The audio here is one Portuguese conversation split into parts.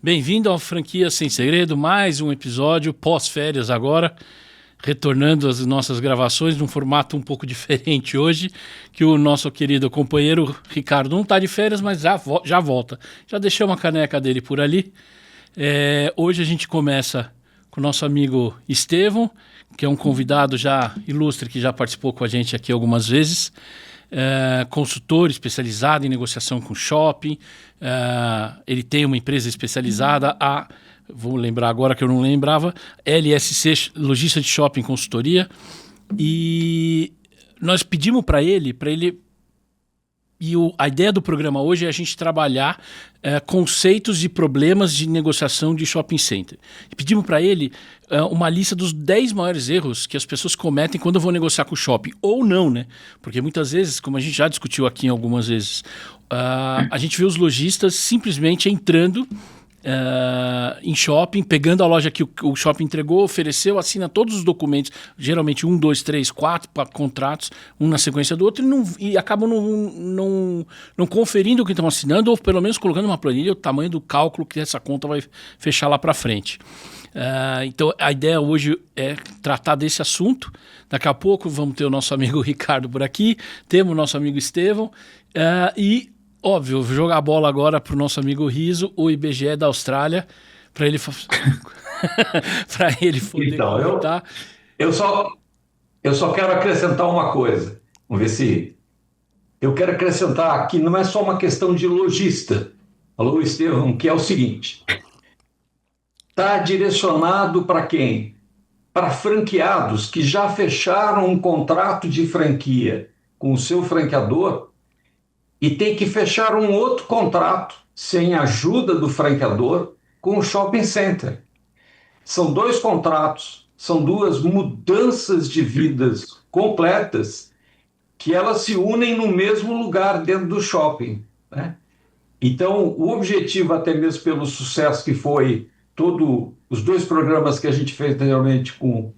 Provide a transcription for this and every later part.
Bem-vindo ao Franquia Sem Segredo, mais um episódio pós-férias agora, retornando às nossas gravações num formato um pouco diferente hoje, que o nosso querido companheiro Ricardo não está de férias, mas já volta. Já deixei uma caneca dele por ali. Hoje a gente começa com o nosso amigo Estevão, que é um convidado já ilustre, que já participou com a gente aqui algumas vezes. Consultor especializado em negociação com shopping. Ele tem uma empresa especializada, vou lembrar agora que eu não lembrava, LSC, Logística de Shopping Consultoria. E nós pedimos para ele, a ideia do programa hoje é a gente trabalhar conceitos de problemas de negociação de shopping center. E pedimos para ele uma lista dos 10 maiores erros que as pessoas cometem quando vão negociar com o shopping. Ou não, né? Porque muitas vezes, como a gente já discutiu aqui algumas vezes, a gente vê os lojistas simplesmente entrando em shopping, pegando a loja que o shopping entregou, ofereceu, assina todos os documentos, geralmente 1, 2, 3, 4 contratos, um na sequência do outro, e acabam não conferindo o que estão assinando, ou pelo menos colocando uma planilha, o tamanho do cálculo que essa conta vai fechar lá para frente. Então a ideia hoje é tratar desse assunto. Daqui a pouco vamos ter o nosso amigo Ricardo por aqui, temos o nosso amigo Estevão, e óbvio, vou jogar a bola agora para o nosso amigo Riso, o IBGE da Austrália, para ele para ele poder comentar. Eu só quero acrescentar uma coisa. Vamos ver se... Eu quero acrescentar que não é só uma questão de lojista. Falou, Estevão, que é o seguinte. Está direcionado para quem? Para franqueados que já fecharam um contrato de franquia com o seu franqueador e tem que fechar um outro contrato sem a ajuda do franqueador com o shopping center. São 2 contratos, são 2 mudanças de vidas completas que elas se unem no mesmo lugar dentro do shopping, né? Então, o objetivo, até mesmo pelo sucesso que foi os 2 programas que a gente fez anteriormente com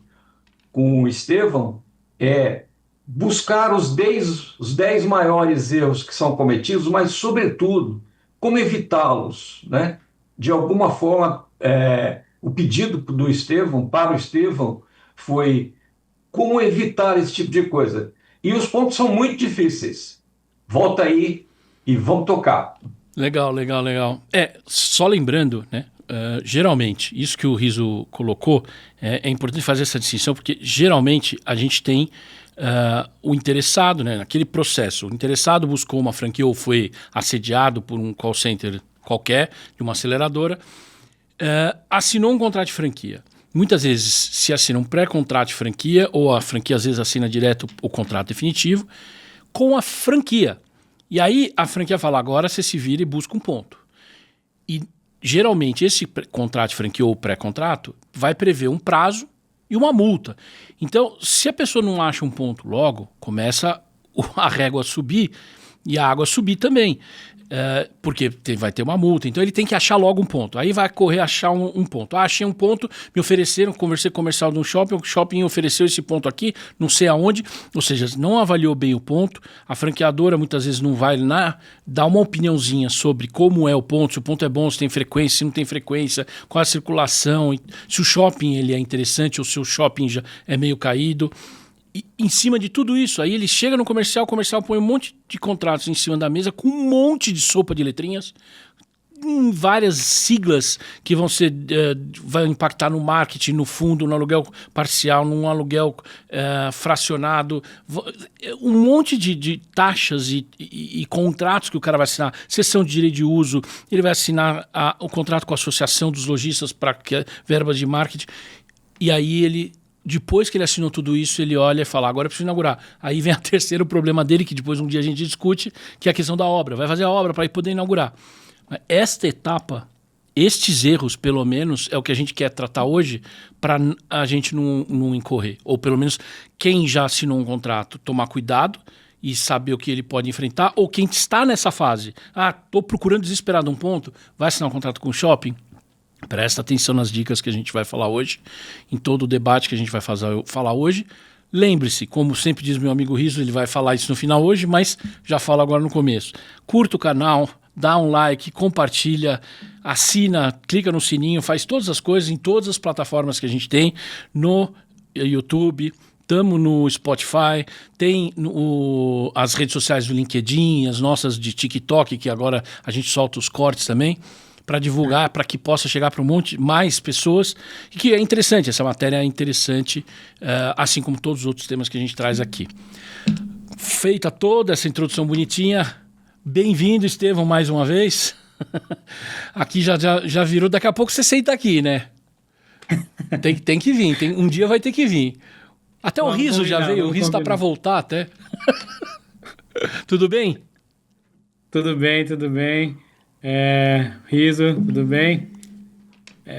o Estevão, é buscar os 10 maiores erros que são cometidos, mas, sobretudo, como evitá-los, né? De alguma forma, o pedido do Estevão, para o Estevão, foi como evitar esse tipo de coisa. E os pontos são muito difíceis. Volta aí e vamos tocar. Legal. Só lembrando, né? Geralmente, isso que o Riso colocou, é importante fazer essa distinção, porque geralmente a gente tem o interessado, né, naquele processo. O interessado buscou uma franquia ou foi assediado por um call center qualquer, de uma aceleradora, assinou um contrato de franquia. Muitas vezes se assina um pré-contrato de franquia, ou a franquia às vezes assina direto o contrato definitivo, com a franquia. E aí a franquia fala, agora você se vira e busca um ponto. E geralmente esse contrato de franquia ou pré-contrato vai prever um prazo e uma multa. Então, se a pessoa não acha um ponto logo, começa a régua a subir e a água a subir também, porque vai ter uma multa. Então, ele tem que achar logo um ponto. Aí vai correr achar um ponto. Achei um ponto, me ofereceram, conversei com o comercial de um shopping, o shopping ofereceu esse ponto aqui, não sei aonde, ou seja, não avaliou bem o ponto. A franqueadora muitas vezes não vai dar uma opiniãozinha sobre como é o ponto, se o ponto é bom, se tem frequência, se não tem frequência, qual a circulação, se o shopping ele é interessante ou se o shopping já é meio caído. E, em cima de tudo isso, aí ele chega no comercial, o comercial põe um monte de contratos em cima da mesa com um monte de sopa de letrinhas, várias siglas que vai impactar no marketing, no fundo, no aluguel parcial, num aluguel fracionado, um monte de taxas e contratos que o cara vai assinar, cessão de direito de uso, ele vai assinar o contrato com a associação dos lojistas para verbas de marketing, e aí depois que ele assinou tudo isso, ele olha e fala, agora eu preciso inaugurar. Aí vem o terceiro problema dele, que depois um dia a gente discute, que é a questão da obra. Vai fazer a obra para poder inaugurar. Esta etapa, estes erros, pelo menos, é o que a gente quer tratar hoje para a gente não incorrer. Ou pelo menos quem já assinou um contrato, tomar cuidado e saber o que ele pode enfrentar. Ou quem está nessa fase, estou procurando desesperado um ponto, vai assinar um contrato com o shopping? Presta atenção nas dicas que a gente vai falar hoje, em todo o debate que a gente vai falar hoje. Lembre-se, como sempre diz meu amigo Riso, ele vai falar isso no final hoje, mas já falo agora no começo. Curta o canal, dá um like, compartilha, assina, clica no sininho, faz todas as coisas em todas as plataformas que a gente tem, no YouTube, estamos no Spotify, tem as redes sociais do LinkedIn, as nossas de TikTok, que agora a gente solta os cortes também, para divulgar, para que possa chegar para um monte mais pessoas, e que é interessante, essa matéria é interessante, assim como todos os outros temas que a gente traz aqui. Feita toda essa introdução bonitinha, bem-vindo, Estevão, mais uma vez. Aqui já virou, daqui a pouco você senta aqui, né? Tem que vir, um dia vai ter que vir. Até Vamos o riso combinar, já veio, o vamos riso tá para combinar. voltar até. Tudo bem? Tudo bem, tudo bem. Riso, tudo bem?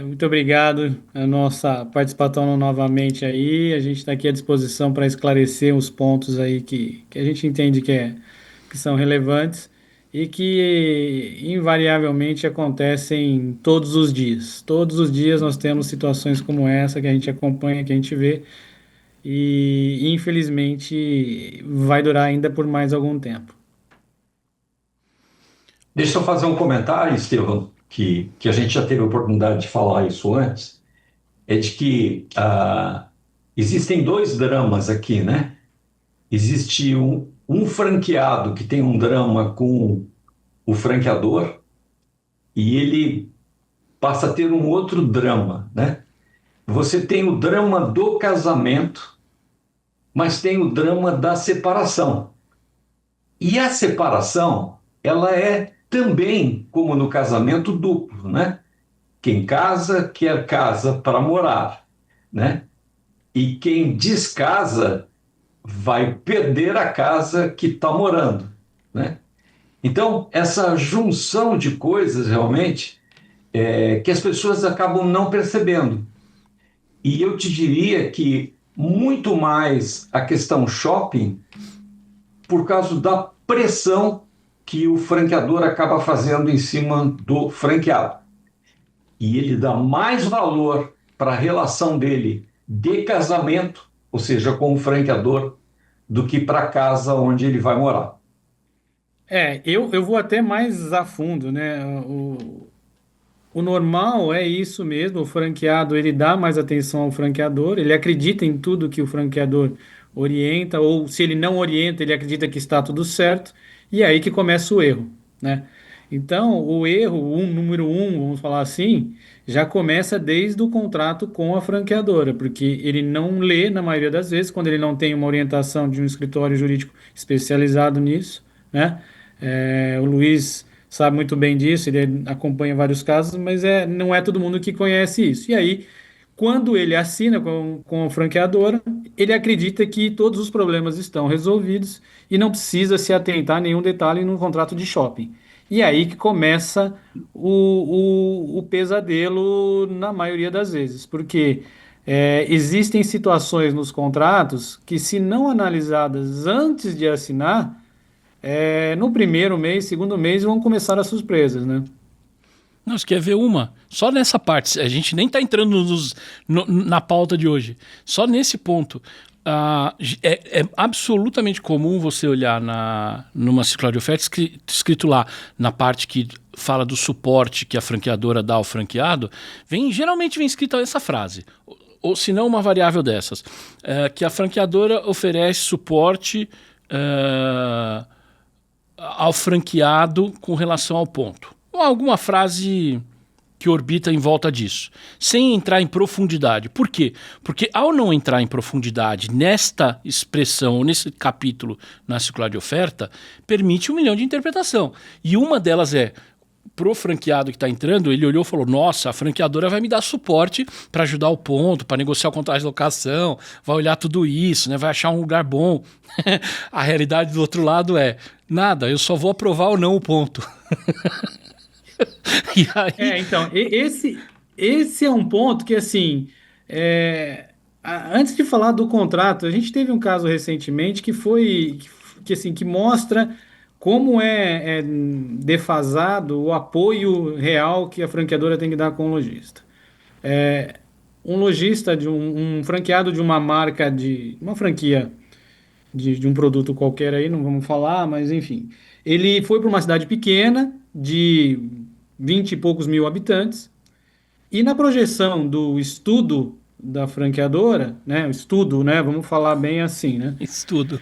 Muito obrigado a nossa participação novamente aí. A gente está aqui à disposição para esclarecer os pontos aí que a gente entende que são relevantes e que invariavelmente acontecem todos os dias. Todos os dias nós temos situações como essa que a gente acompanha, que a gente vê e infelizmente vai durar ainda por mais algum tempo. Deixa eu fazer um comentário, Estevão, que a gente já teve a oportunidade de falar isso antes, é de que existem dois dramas aqui, né? Existe um franqueado que tem um drama com o franqueador e ele passa a ter um outro drama, né? Você tem o drama do casamento, mas tem o drama da separação. E a separação, ela é também, como no casamento, duplo, né? Quem casa, quer casa para morar, né? E quem descasa vai perder a casa que está morando, né? Então, essa junção de coisas, realmente, que as pessoas acabam não percebendo. E eu te diria que muito mais a questão shopping por causa da pressão que o franqueador acaba fazendo em cima do franqueado. E ele dá mais valor para a relação dele de casamento, ou seja, com o franqueador, do que para a casa onde ele vai morar. Eu vou até mais a fundo, né? O normal é isso mesmo, o franqueado ele dá mais atenção ao franqueador, ele acredita em tudo que o franqueador orienta, ou se ele não orienta, ele acredita que está tudo certo, e é aí que começa o erro, né? Então, o erro, número um, vamos falar assim, já começa desde o contrato com a franqueadora, porque ele não lê, na maioria das vezes, quando ele não tem uma orientação de um escritório jurídico especializado nisso, né? O Luiz sabe muito bem disso, ele acompanha vários casos, mas não é todo mundo que conhece isso. E aí, quando ele assina com a franqueadora, ele acredita que todos os problemas estão resolvidos e não precisa se atentar a nenhum detalhe num contrato de shopping. E aí que começa o pesadelo na maioria das vezes, porque existem situações nos contratos que, se não analisadas antes de assinar, no primeiro mês, segundo mês, vão começar as surpresas, né? Não, você quer ver uma? Só nessa parte. A gente nem está entrando na pauta de hoje. Só nesse ponto. É absolutamente comum você olhar numa circular de oferta escrito lá na parte que fala do suporte que a franqueadora dá ao franqueado, geralmente vem escrita essa frase, ou se não uma variável dessas, que a franqueadora oferece suporte ao franqueado com relação ao ponto. Ou alguma frase que orbita em volta disso, sem entrar em profundidade. Por quê? Porque ao não entrar em profundidade nesta expressão, nesse capítulo na circular de oferta, permite 1 milhão de interpretação. E uma delas pro franqueado que está entrando, ele olhou e falou, nossa, a franqueadora vai me dar suporte para ajudar o ponto, para negociar o contrato de locação, vai olhar tudo isso, né, vai achar um lugar bom. A realidade do outro lado nada, eu só vou aprovar ou não o ponto. E aí... Então, esse é um ponto que, assim, antes de falar do contrato, a gente teve um caso recentemente que mostra como é defasado o apoio real que a franqueadora tem que dar com o lojista. Um lojista, um franqueado de uma marca, uma franquia de um produto qualquer aí, não vamos falar, mas enfim. Ele foi para uma cidade pequena, de 20 e poucos mil habitantes. E na projeção do estudo da franqueadora, né, o estudo, né, vamos falar bem assim, né, Estudo.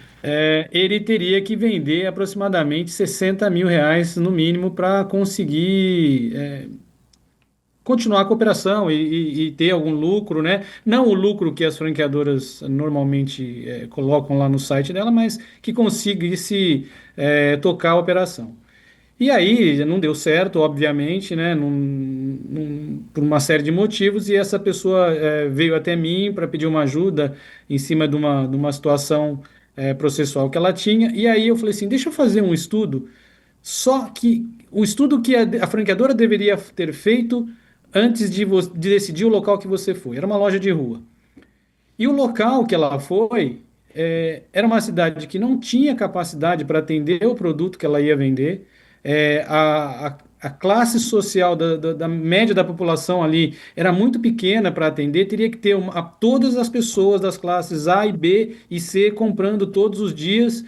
ele teria que vender aproximadamente 60 mil reais no mínimo para conseguir continuar a cooperação e ter algum lucro, né? Não o lucro que as franqueadoras normalmente colocam lá no site dela, mas que conseguisse tocar a operação. E aí não deu certo, obviamente, né? Por uma série de motivos, e essa pessoa veio até mim para pedir uma ajuda em cima de uma situação processual que ela tinha. E aí eu falei assim: deixa eu fazer um estudo, só que o estudo que a franqueadora deveria ter feito antes de decidir o local que você foi. Era uma loja de rua. E o local que ela foi era uma cidade que não tinha capacidade para atender o produto que ela ia vender. A classe social da média da população ali era muito pequena para atender, teria que ter todas as pessoas das classes A e B e C comprando todos os dias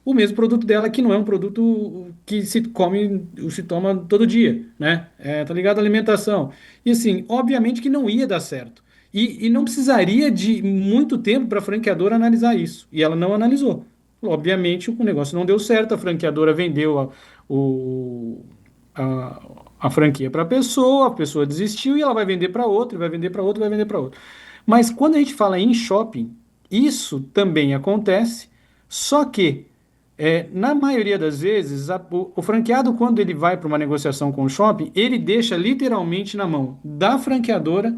o mesmo produto dela, que não é um produto que se come, se toma todo dia, né? Tá ligado à alimentação. E assim, obviamente que não ia dar certo. E não precisaria de muito tempo para a franqueadora analisar isso. E ela não analisou. Obviamente o negócio não deu certo, a franqueadora vendeu o, a, a franquia para a pessoa desistiu e ela vai vender para outro, vai vender para outro, vai vender para outro. Mas quando a gente fala em shopping, isso também acontece, só que na maioria das vezes, o franqueado, quando ele vai para uma negociação com o shopping, ele deixa literalmente na mão da franqueadora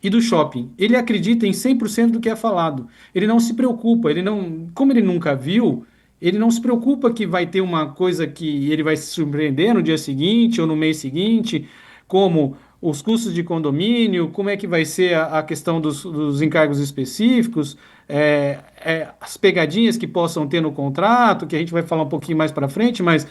e do shopping. Ele acredita em 100% do que é falado. Ele não se preocupa, ele não, como ele nunca viu, ele não se preocupa que vai ter uma coisa que ele vai se surpreender no dia seguinte ou no mês seguinte, como os custos de condomínio, como é que vai ser a questão dos encargos específicos, as pegadinhas que possam ter no contrato, que a gente vai falar um pouquinho mais para frente, mas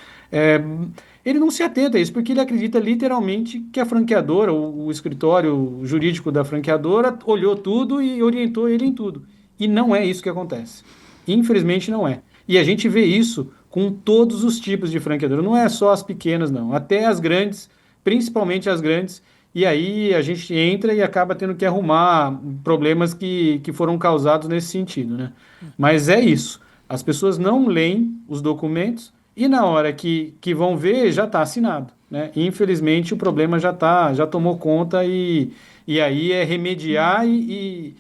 ele não se atenta a isso, porque ele acredita literalmente que a franqueadora, o escritório jurídico da franqueadora, olhou tudo e orientou ele em tudo. E não é isso que acontece. Infelizmente não é. E a gente vê isso com todos os tipos de franqueadora. Não é só as pequenas, não. Até as grandes, principalmente as grandes. E aí a gente entra e acaba tendo que arrumar problemas que foram causados nesse sentido, né? Mas é isso. As pessoas não leem os documentos e na hora que vão ver já está assinado, né? Infelizmente o problema já tomou conta e aí é remediar e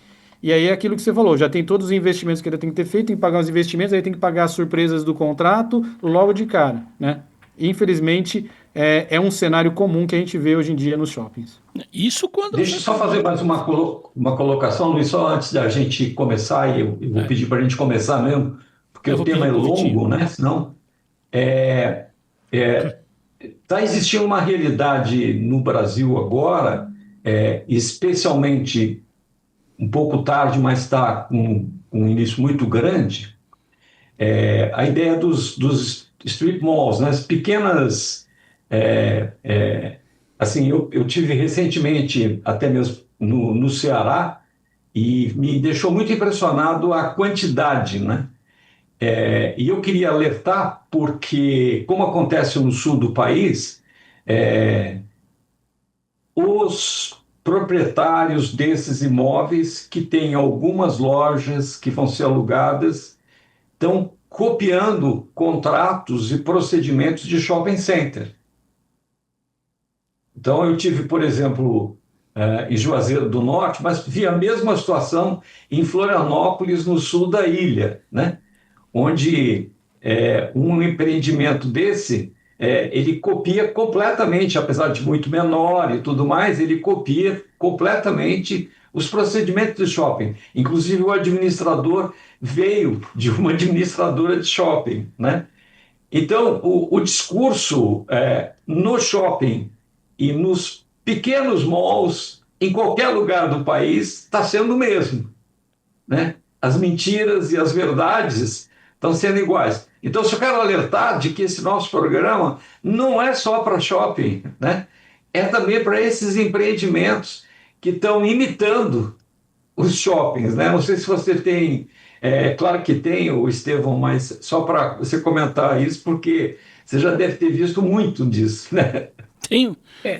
aí é aquilo que você falou, já tem todos os investimentos que ele tem que ter feito, tem que pagar os investimentos, aí tem que pagar as surpresas do contrato logo de cara, né? Infelizmente, é um cenário comum que a gente vê hoje em dia nos shoppings. Isso quando. Deixa eu só fazer mais uma colocação, Luiz, só antes da gente começar, e eu vou pedir para a gente começar mesmo, porque Eu o vou tema pedir é pro Vitinho. longo, né? Senão, está existindo uma realidade no Brasil agora, especialmente um pouco tarde, mas está com um início muito grande, a ideia dos street malls, né? As pequenas. Assim, eu tive recentemente, até mesmo no Ceará, e me deixou muito impressionado a quantidade, né? E eu queria alertar porque, como acontece no sul do país, os proprietários desses imóveis que têm algumas lojas que vão ser alugadas estão copiando contratos e procedimentos de shopping center. Então, eu tive, por exemplo, em Juazeiro do Norte, mas vi a mesma situação em Florianópolis, no sul da ilha, né? Onde um empreendimento desse, ele copia completamente, apesar de muito menor e tudo mais, ele copia completamente os procedimentos do shopping. Inclusive, o administrador veio de uma administradora de shopping, né? Então, o discurso no shopping e nos pequenos malls, em qualquer lugar do país, está sendo o mesmo, né? As mentiras e as verdades estão sendo iguais. Então, só quero alertar de que esse nosso programa não é só para shopping, né? É também para esses empreendimentos que estão imitando os shoppings, né? Não sei se você tem, claro que tem, o Estevão, mas só para você comentar isso, porque você já deve ter visto muito disso, né? Tenho.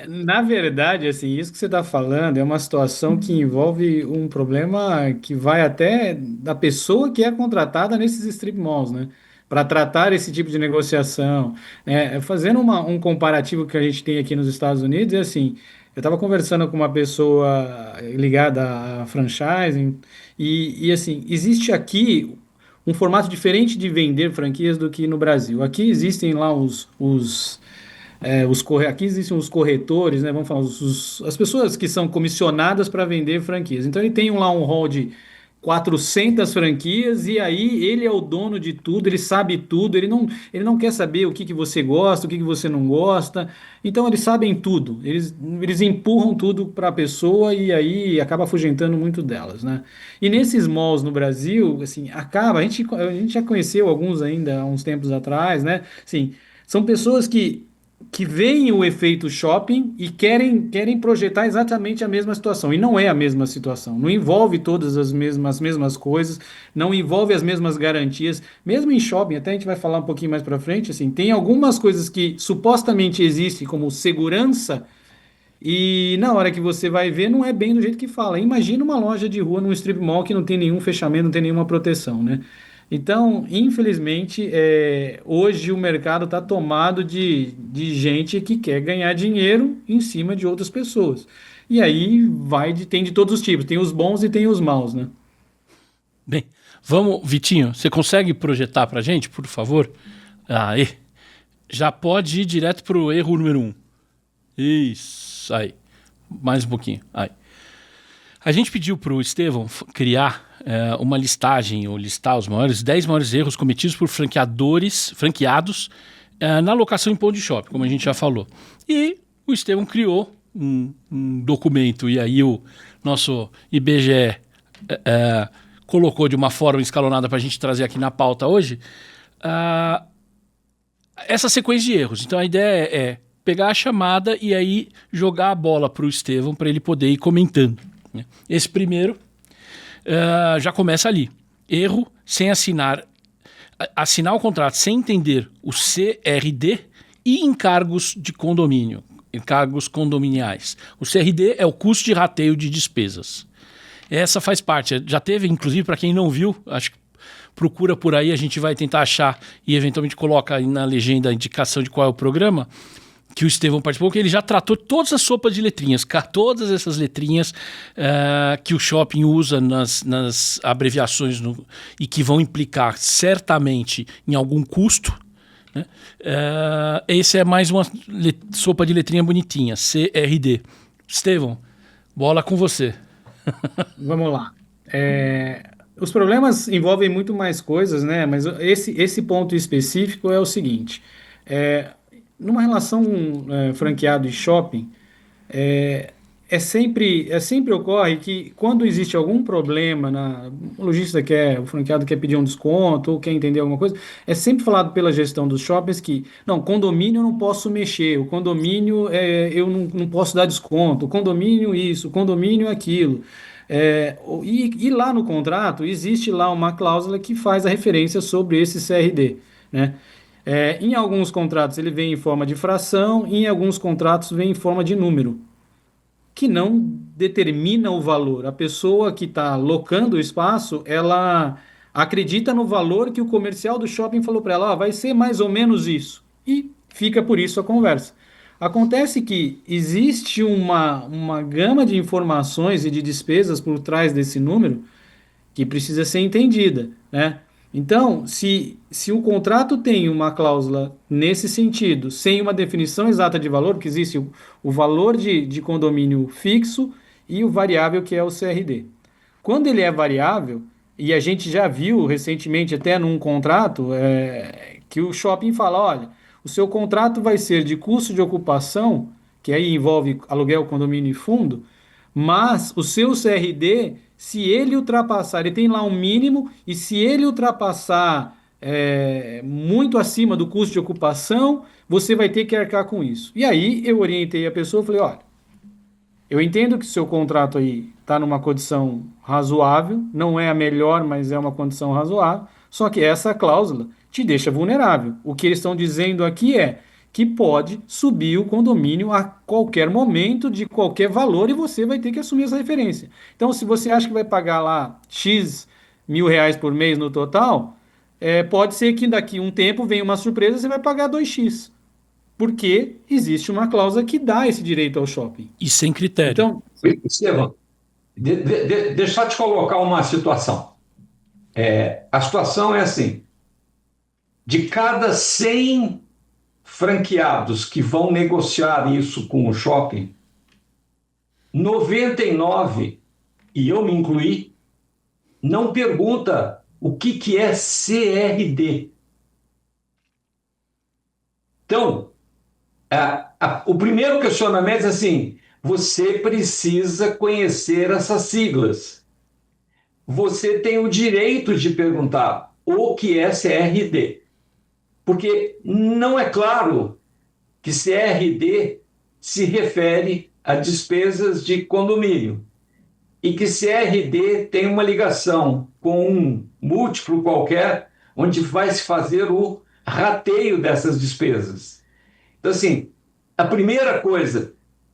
Na verdade, assim, isso que você está falando é uma situação que envolve um problema que vai até da pessoa que é contratada nesses strip malls, né? Para tratar esse tipo de negociação. Fazendo um comparativo que a gente tem aqui nos Estados Unidos, é assim, eu estava conversando com uma pessoa ligada a franchising assim, existe aqui um formato diferente de vender franquias do que no Brasil. Aqui existem lá aqui existem os corretores, né? Vamos falar, as pessoas que são comissionadas para vender franquias. Então ele tem lá um hall de 400 franquias e aí ele é o dono de tudo, ele sabe tudo, ele não quer saber o que que você gosta, o que que você não gosta. Então eles sabem tudo, eles empurram tudo para a pessoa e aí acaba afugentando muito delas, né? E nesses malls no Brasil, assim, a gente já conheceu alguns ainda há uns tempos atrás, né? Assim, são pessoas que veem o efeito shopping e querem projetar exatamente a mesma situação. E não é a mesma situação. Não envolve todas as mesmas coisas, não envolve as mesmas garantias. Mesmo em shopping, até a gente vai falar um pouquinho mais para frente, assim, tem algumas coisas que supostamente existem como segurança e na hora que você vai ver não é bem do jeito que fala. Imagina uma loja de rua num strip mall que não tem nenhum fechamento, não tem nenhuma proteção, né? Então, infelizmente, hoje o mercado está tomado de gente que quer ganhar dinheiro em cima de outras pessoas. E aí tem de todos os tipos, tem os bons e tem os maus, né? Bem, vamos, Vitinho, você consegue projetar pra gente, por favor? Aí. Já pode ir direto pro erro número 1. Isso, aí. Mais um pouquinho, aí. A gente pediu pro Estevão criar uma listagem, ou listar os 10 maiores erros cometidos por franqueados na locação em ponto de shopping, como a gente já falou. E o Estevão criou um documento, e aí o nosso IBGE colocou de uma forma escalonada para a gente trazer aqui na pauta hoje essa sequência de erros. Então a ideia é pegar a chamada e aí jogar a bola para o Estevão para ele poder ir comentando, né? Esse primeiro já começa ali. Erro sem assinar o contrato sem entender o CRD e encargos de condomínio, encargos condominiais. O CRD é o custo de rateio de despesas. Essa faz parte. Já teve, inclusive, para quem não viu, acho que procura por aí, a gente vai tentar achar e eventualmente coloca aí na legenda a indicação de qual é o programa que o Estevão participou, que ele já tratou todas as sopas de letrinhas, todas essas letrinhas que o shopping usa nas abreviações e que vão implicar certamente em algum custo, né? Esse é mais uma sopa de letrinha bonitinha, CRD. Estevão, bola com você. Vamos lá. Os problemas envolvem muito mais coisas, né? Mas esse ponto específico é o seguinte: numa relação franqueado e shopping, sempre ocorre que quando existe algum problema o lojista o franqueado quer pedir um desconto ou quer entender alguma coisa, é sempre falado pela gestão dos shoppings que, não, condomínio eu não posso mexer, o condomínio eu não posso dar desconto, o condomínio isso, o condomínio aquilo. E lá no contrato existe lá uma cláusula que faz a referência sobre esse CRD, né? Em alguns contratos ele vem em forma de fração, em alguns contratos vem em forma de número, que não determina o valor. A pessoa que está locando o espaço, ela acredita no valor que o comercial do shopping falou para ela, vai ser mais ou menos isso. E fica por isso a conversa. Acontece que existe uma gama de informações e de despesas por trás desse número que precisa ser entendida, né? Então, se o contrato tem uma cláusula nesse sentido, sem uma definição exata de valor, porque existe o valor de condomínio fixo e o variável que é o CRD. Quando ele é variável, e a gente já viu recentemente até num contrato, que o shopping fala, olha, o seu contrato vai ser de custo de ocupação, que aí envolve aluguel, condomínio e fundo, mas o seu CRD, se ele ultrapassar, ele tem lá um mínimo, e se ele ultrapassar muito acima do custo de ocupação, você vai ter que arcar com isso. E aí eu orientei a pessoa, falei, olha, eu entendo que o seu contrato aí está numa condição razoável, não é a melhor, mas é uma condição razoável, só que essa cláusula te deixa vulnerável. O que eles estão dizendo aqui é que pode subir o condomínio a qualquer momento, de qualquer valor, e você vai ter que assumir essa referência. Então, se você acha que vai pagar lá X mil reais por mês no total, pode ser que daqui um tempo venha uma surpresa, você vai pagar 2x. Porque existe uma cláusula que dá esse direito ao shopping. E sem critério. Então, Estevam, deixa eu te colocar uma situação. A situação é assim: de cada 100 franqueados que vão negociar isso com o shopping, 99, e eu me incluí, não pergunta o que é CRD. Então, o primeiro questionamento é assim: você precisa conhecer essas siglas. Você tem o direito de perguntar o que é CRD. Porque não é claro que CRD se refere a despesas de condomínio e que CRD tem uma ligação com um múltiplo qualquer, onde vai se fazer o rateio dessas despesas. Então, assim, a primeira coisa,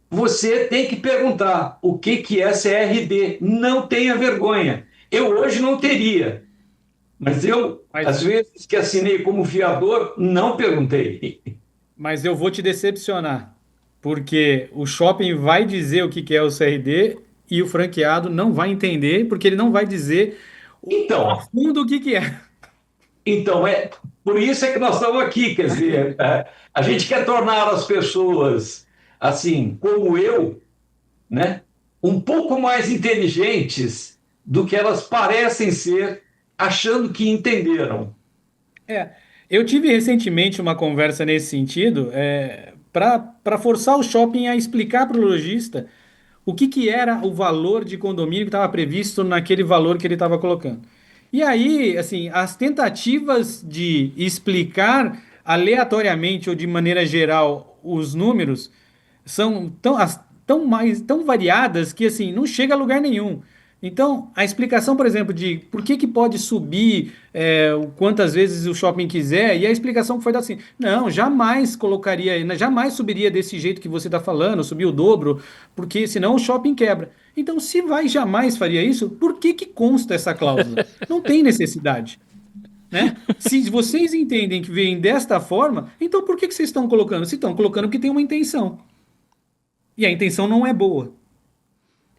você tem que perguntar o que é CRD. Não tenha vergonha. Eu hoje não teria. Mas às vezes que assinei como fiador, não perguntei. Mas eu vou te decepcionar, porque o shopping vai dizer o que é o CRD e o franqueado não vai entender, porque ele não vai dizer a Então, fundo o que é. então, por isso é que nós estamos aqui. Quer dizer, a gente quer tornar as pessoas, assim, como eu, né, um pouco mais inteligentes do que elas parecem ser, achando que entenderam. Eu tive recentemente uma conversa nesse sentido, para forçar o shopping a explicar para o lojista o que era o valor de condomínio que estava previsto naquele valor que ele estava colocando. E aí, assim, as tentativas de explicar aleatoriamente ou de maneira geral os números são tão variadas que assim não chega a lugar nenhum. Então, a explicação, por exemplo, de por que pode subir quantas vezes o shopping quiser, e a explicação que foi dada assim, não, jamais colocaria, jamais subiria desse jeito que você está falando, subir o dobro, porque senão o shopping quebra. Então, se jamais faria isso, por que consta essa cláusula? Não tem necessidade. Né? Se vocês entendem que vem desta forma, então por que vocês estão colocando? Se estão colocando porque tem uma intenção. E a intenção não é boa.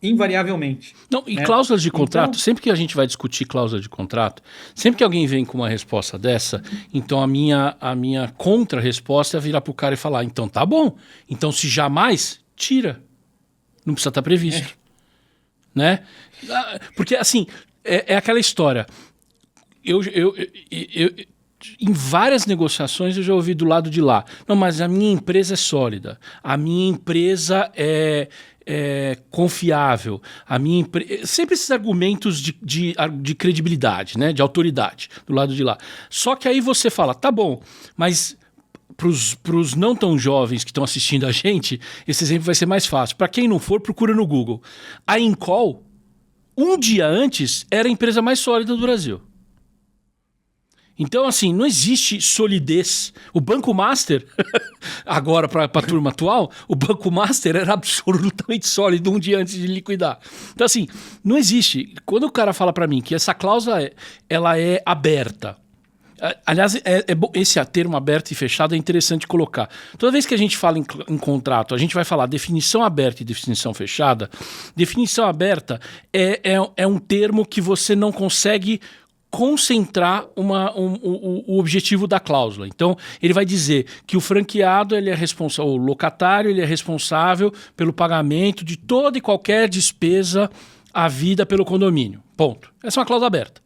Invariavelmente. Não, e Né? cláusulas de contrato, Então, sempre que a gente vai discutir cláusula de contrato, sempre que alguém vem com uma resposta dessa, então a minha contra-resposta é virar pro cara e falar, então tá bom, então se jamais, tira. Não precisa estar previsto. Né? Porque, assim, é aquela história. Em várias negociações eu já ouvi do lado de lá. Não, mas a minha empresa é sólida. A minha empresa é confiável. Sempre esses argumentos de credibilidade, né? De autoridade do lado de lá. Só que aí você fala, tá bom, mas para os não tão jovens que estão assistindo a gente, esse exemplo vai ser mais fácil. Para quem não for, procura no Google. A Incol, um dia antes, era a empresa mais sólida do Brasil. Então, assim, não existe solidez. O Banco Master, agora para a turma atual, o Banco Master era absolutamente sólido um dia antes de liquidar. Então, assim, não existe. Quando o cara fala para mim que essa cláusula ela é aberta, aliás, esse termo aberto e fechado é interessante colocar. Toda vez que a gente fala em contrato, a gente vai falar definição aberta e definição fechada. Definição aberta é um termo que você não consegue concentrar o objetivo da cláusula. Então, ele vai dizer que o franqueado, ele é responsável, o locatário, ele é responsável pelo pagamento de toda e qualquer despesa havida pelo condomínio. Ponto. Essa é uma cláusula aberta.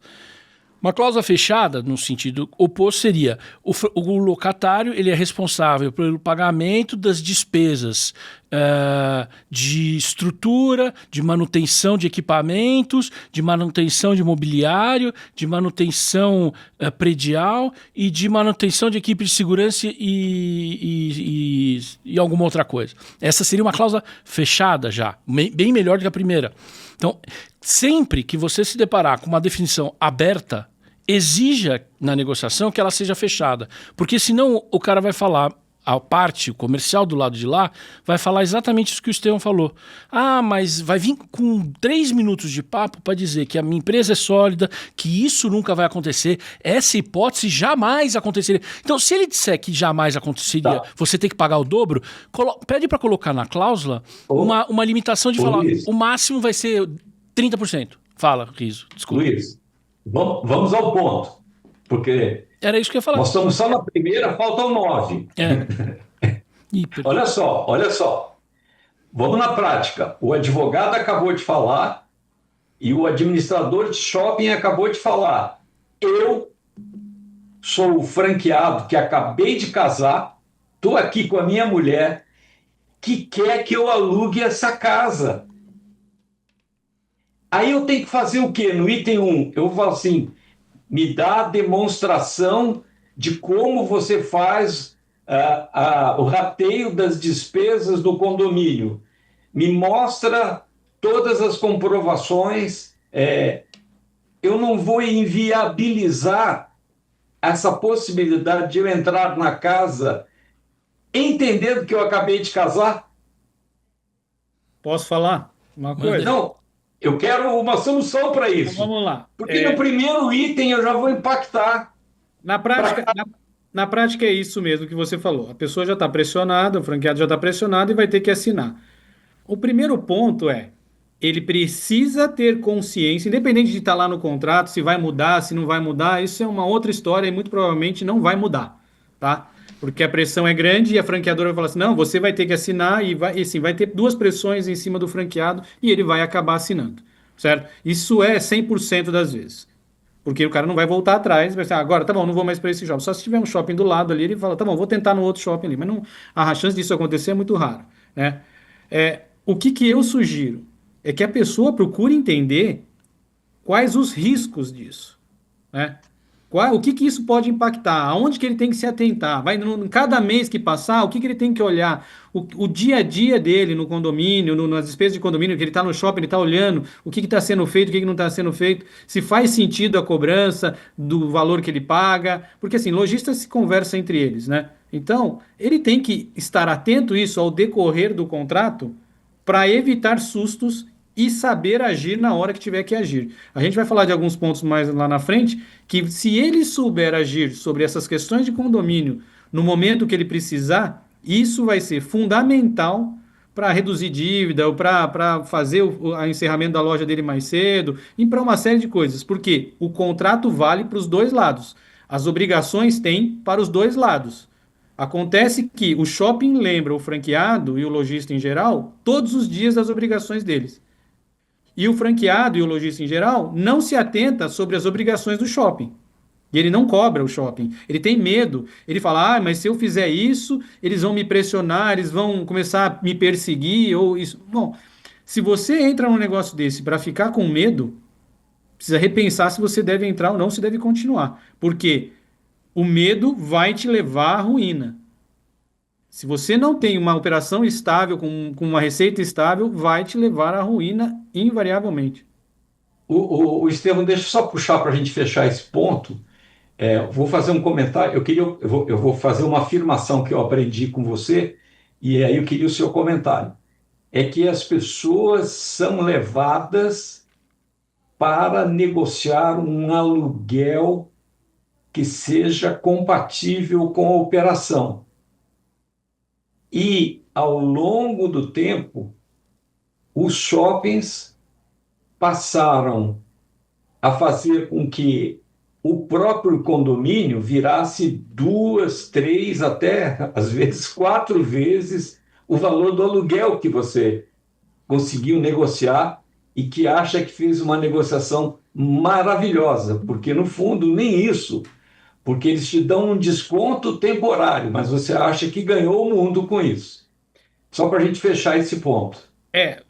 Uma cláusula fechada, no sentido oposto, seria o locatário, ele é responsável pelo pagamento das despesas de estrutura, de manutenção de equipamentos, de manutenção de mobiliário, de manutenção predial e de manutenção de equipe de segurança e alguma outra coisa. Essa seria uma cláusula fechada já, bem melhor do que a primeira. Então, sempre que você se deparar com uma definição aberta, exija na negociação que ela seja fechada. Porque senão o cara vai falar, a parte comercial do lado de lá vai falar exatamente isso que o Estevão falou. Ah, mas vai vir com 3 minutos de papo para dizer que a minha empresa é sólida, que isso nunca vai acontecer, essa hipótese jamais aconteceria. Então, se ele disser que jamais aconteceria, você tem que pagar o dobro, pede para colocar na cláusula uma limitação de falar, Luiz, o máximo vai ser 30%. Fala, Riso, desculpa. Luiz, vamos ao ponto, porque Era isso que eu ia falar. nós estamos só na primeira, faltam 9. Olha só. Vamos na prática. O advogado acabou de falar e o administrador de shopping acabou de falar. Eu sou o franqueado que acabei de casar, estou aqui com a minha mulher, que quer que eu alugue essa casa. Aí eu tenho que fazer o quê? No item 1, eu falo assim, me dá a demonstração de como você faz o rateio das despesas do condomínio. Me mostra todas as comprovações. Eu não vou inviabilizar essa possibilidade de eu entrar na casa entendendo que eu acabei de casar. Posso falar uma coisa? Não, eu quero uma solução para isso. Então, vamos lá. Porque no primeiro item eu já vou impactar. Na prática é isso mesmo que você falou. A pessoa já está pressionada, o franqueado já está pressionado e vai ter que assinar. O primeiro ponto é, ele precisa ter consciência, independente de estar lá no contrato, se vai mudar, se não vai mudar, isso é uma outra história e muito provavelmente não vai mudar, tá? Porque a pressão é grande e a franqueadora vai falar assim, não, você vai ter que assinar e assim, vai ter 2 pressões em cima do franqueado e ele vai acabar assinando, certo? Isso é 100% das vezes. Porque o cara não vai voltar atrás, vai dizer, agora tá bom, não vou mais para esse shopping. Só se tiver um shopping do lado ali, ele fala, tá bom, vou tentar no outro shopping ali. Mas não, a chance disso acontecer é muito rara, né? O que eu sugiro é que a pessoa procure entender quais os riscos disso, né? O que isso pode impactar? Aonde que ele tem que se atentar? Cada mês que passar, o que ele tem que olhar? O dia a dia dele no condomínio, nas despesas de condomínio, que ele está no shopping, ele está olhando o que está sendo feito, o que não está sendo feito, se faz sentido a cobrança do valor que ele paga, porque assim, lojistas se conversam entre eles, né? Então, ele tem que estar atento a isso ao decorrer do contrato para evitar sustos e saber agir na hora que tiver que agir. A gente vai falar de alguns pontos mais lá na frente, que se ele souber agir sobre essas questões de condomínio no momento que ele precisar, isso vai ser fundamental para reduzir dívida, ou para fazer o encerramento da loja dele mais cedo, e para uma série de coisas. Porque o contrato vale para os dois lados. As obrigações têm para os dois lados. Acontece que o shopping lembra o franqueado e o lojista em geral todos os dias das obrigações deles. E o franqueado e o lojista em geral não se atenta sobre as obrigações do shopping. E ele não cobra o shopping. Ele tem medo. Ele fala, mas se eu fizer isso, eles vão me pressionar, eles vão começar a me perseguir, ou isso. Bom, se você entra num negócio desse para ficar com medo, precisa repensar se você deve entrar ou não, se deve continuar. Porque o medo vai te levar à ruína. Se você não tem uma operação estável, com uma receita estável, vai te levar à ruína invariavelmente. O Estevão, deixa eu só puxar para a gente fechar esse ponto. Vou fazer um comentário. Eu vou fazer uma afirmação que eu aprendi com você, e aí eu queria o seu comentário. É que as pessoas são levadas para negociar um aluguel que seja compatível com a operação. E, ao longo do tempo, os shoppings passaram a fazer com que o próprio condomínio virasse 2, 3, até às vezes 4 vezes o valor do aluguel que você conseguiu negociar e que acha que fez uma negociação maravilhosa, porque no fundo nem isso, porque eles te dão um desconto temporário, mas você acha que ganhou o mundo com isso. Só para a gente fechar esse ponto.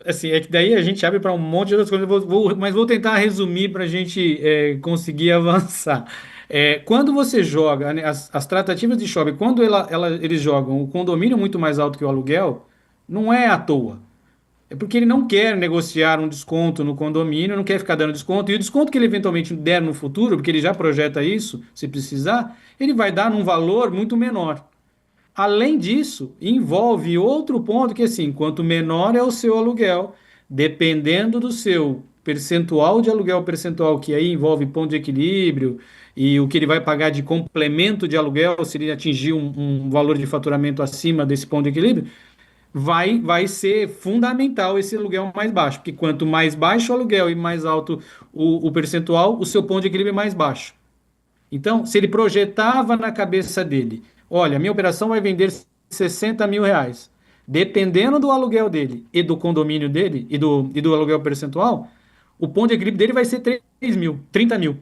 Assim, é que daí a gente abre para um monte de outras coisas, mas vou tentar resumir para a gente conseguir avançar. Quando você joga, né, as tratativas de shopping, quando eles jogam o condomínio muito mais alto que o aluguel, não é à toa. É porque ele não quer negociar um desconto no condomínio, não quer ficar dando desconto, e o desconto que ele eventualmente der no futuro, porque ele já projeta isso, se precisar, ele vai dar num valor muito menor. Além disso, envolve outro ponto que, assim, quanto menor é o seu aluguel, dependendo do seu percentual de aluguel percentual, que aí envolve ponto de equilíbrio e o que ele vai pagar de complemento de aluguel, se ele atingir um valor de faturamento acima desse ponto de equilíbrio, vai ser fundamental esse aluguel mais baixo, porque quanto mais baixo o aluguel e mais alto o percentual, o seu ponto de equilíbrio é mais baixo. Então, se ele projetava na cabeça dele, olha, minha operação vai vender 60 mil reais, dependendo do aluguel dele e do condomínio dele e do aluguel percentual, o ponto de equilíbrio dele vai ser 3 mil, 30 mil.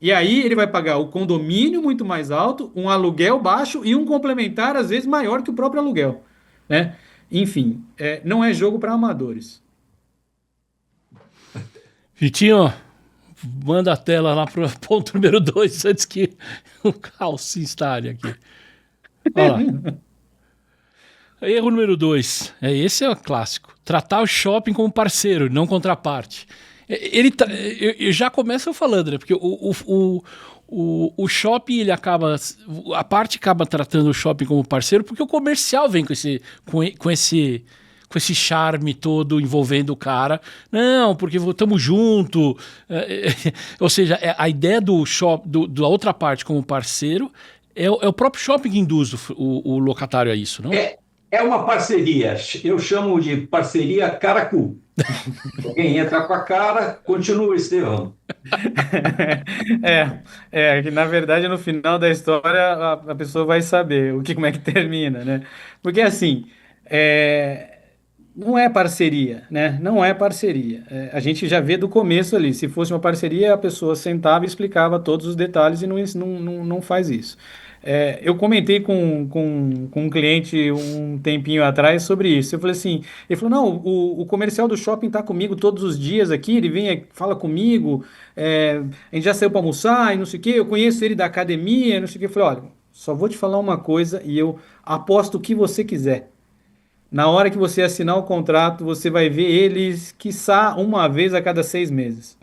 E aí ele vai pagar o condomínio muito mais alto, um aluguel baixo e um complementar, às vezes, maior que o próprio aluguel, né? Enfim, não é jogo para amadores. Vitinho, manda a tela lá pro ponto número 2 antes que o caos se instale aqui. Olha lá. Erro número 2. Esse é o clássico. Tratar o shopping como parceiro, não contraparte. Eu já começo falando, né? Porque o shopping, ele acaba. A parte acaba tratando o shopping como parceiro, porque o comercial vem com esse charme todo envolvendo o cara. Não, porque estamos junto. Ou seja, a ideia do da outra parte como parceiro é o próprio shopping que induz o locatário a isso, não? É uma parceria. Eu chamo de parceria caracu. Alguém entra com a cara, continua, Estevão. Que na verdade no final da história a pessoa vai saber como é que termina, né? Porque assim, não é parceria, né? Não é parceria. A gente já vê do começo ali. Se fosse uma parceria, a pessoa sentava e explicava todos os detalhes e não faz isso. Eu comentei com um cliente um tempinho atrás sobre isso. Eu falei assim, ele falou, não, o comercial do shopping está comigo todos os dias aqui, ele vem, fala comigo, a gente já saiu para almoçar e não sei o quê, eu conheço ele da academia, não sei o quê. Eu falei, olha, só vou te falar uma coisa e eu aposto o que você quiser. Na hora que você assinar o contrato, você vai ver eles, quiçá, uma vez a cada 6 meses.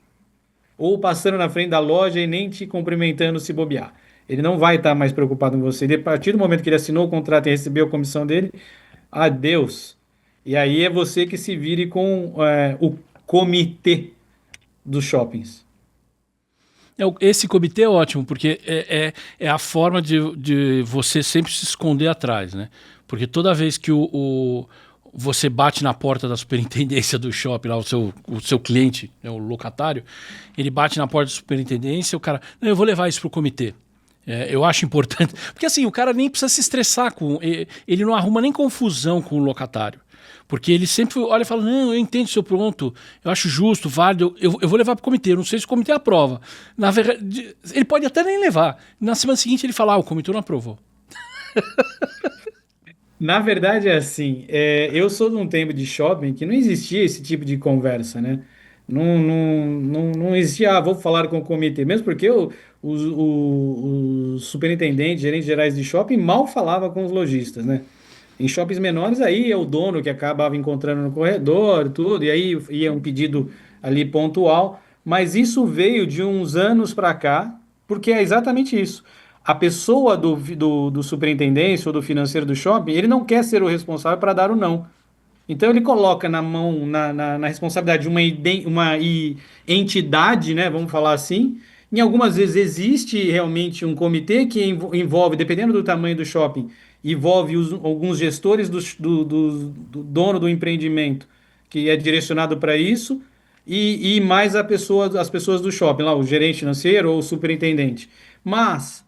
Ou passando na frente da loja e nem te cumprimentando se bobear. Ele não vai estar mais preocupado com você. A partir do momento que ele assinou o contrato e recebeu a comissão dele, adeus. E aí é você que se vire com o comitê dos shoppings. Esse comitê é ótimo, porque é a forma de você sempre se esconder atrás, né? Porque toda vez que você bate na porta da superintendência do shopping, lá, o seu cliente, né, o locatário, ele bate na porta da superintendência, o cara, não, eu vou levar isso pro comitê. Eu acho importante. Porque assim, o cara nem precisa se estressar com. Ele não arruma nem confusão com o locatário. Porque ele sempre olha e fala: não, eu entendo o seu ponto, eu acho justo, válido, eu vou levar para o comitê, eu não sei se o comitê aprova. Na verdade, ele pode até nem levar. Na semana seguinte ele fala: o comitê não aprovou. Na verdade é assim, eu sou de um tempo de shopping que não existia esse tipo de conversa, né? Não existia, vou falar com o comitê, mesmo porque os superintendentes, gerentes gerais de shopping mal falava com os lojistas, né? Em shoppings menores, aí é o dono que acabava encontrando no corredor, tudo, e aí ia um pedido ali pontual. Mas isso veio de uns anos para cá, porque é exatamente isso. A pessoa do superintendente ou do financeiro do shopping, ele não quer ser o responsável para dar o não. Então ele coloca na mão, na responsabilidade de uma entidade, né, vamos falar assim. Em algumas vezes existe realmente um comitê que envolve, dependendo do tamanho do shopping, envolve alguns gestores do dono do empreendimento, que é direcionado para isso, e mais as pessoas do shopping, lá, o gerente financeiro ou o superintendente. Mas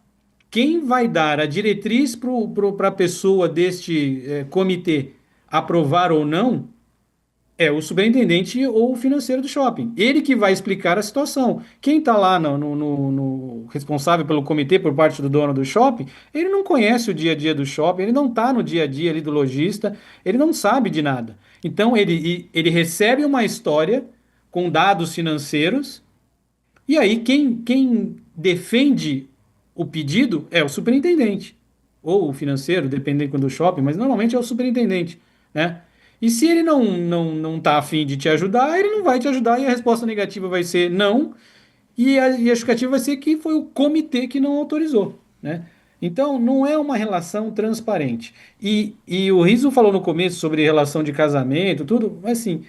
quem vai dar a diretriz para a pessoa deste comitê aprovar ou não é o superintendente ou o financeiro do shopping. Ele que vai explicar a situação. Quem está lá no responsável pelo comitê por parte do dono do shopping, ele não conhece o dia a dia do shopping, ele não está no dia a dia ali do lojista, ele não sabe de nada. Então ele recebe uma história com dados financeiros e aí quem defende o pedido é o superintendente ou o financeiro, dependendo do shopping, mas normalmente é o superintendente, né? E se ele não tá afim de te ajudar, ele não vai te ajudar e a resposta negativa vai ser não, e a justificativa vai ser que foi o comitê que não autorizou, né? Então, não é uma relação transparente. E o Rizzo falou no começo sobre relação de casamento, tudo, mas assim,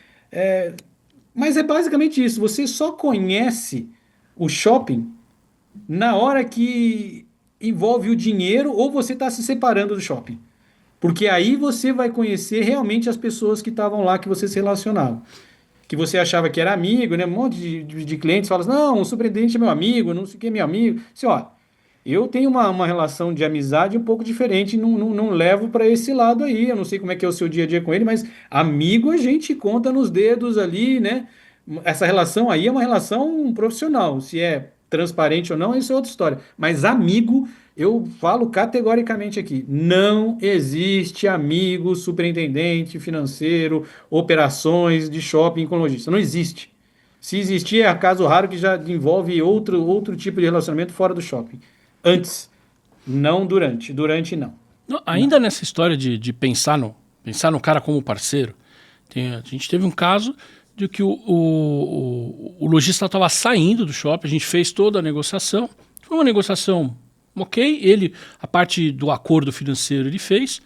mas é basicamente isso. Você só conhece o shopping na hora que envolve o dinheiro ou você está se separando do shopping. Porque aí você vai conhecer realmente as pessoas que estavam lá, que você se relacionava. Que você achava que era amigo, né? Um monte de clientes falam assim, não, o superintendente é meu amigo, não sei o que é meu amigo. Assim, ó, eu tenho uma relação de amizade um pouco diferente, não levo para esse lado aí. Eu não sei como é que é o seu dia a dia com ele, mas amigo a gente conta nos dedos ali, né? Essa relação aí é uma relação profissional. Se é transparente ou não, isso é outra história. Mas amigo, eu falo categoricamente aqui: não existe amigo, superintendente financeiro, operações de shopping com lojista. Não existe. Se existir, é caso raro que já envolve outro tipo de relacionamento fora do shopping. Antes, não durante. Durante, não. Não, Não. ainda nessa história de pensar no cara como parceiro, a gente teve um caso de que o lojista estava saindo do shopping, a gente fez toda a negociação, foi uma negociação ok, a parte do acordo financeiro ele fez,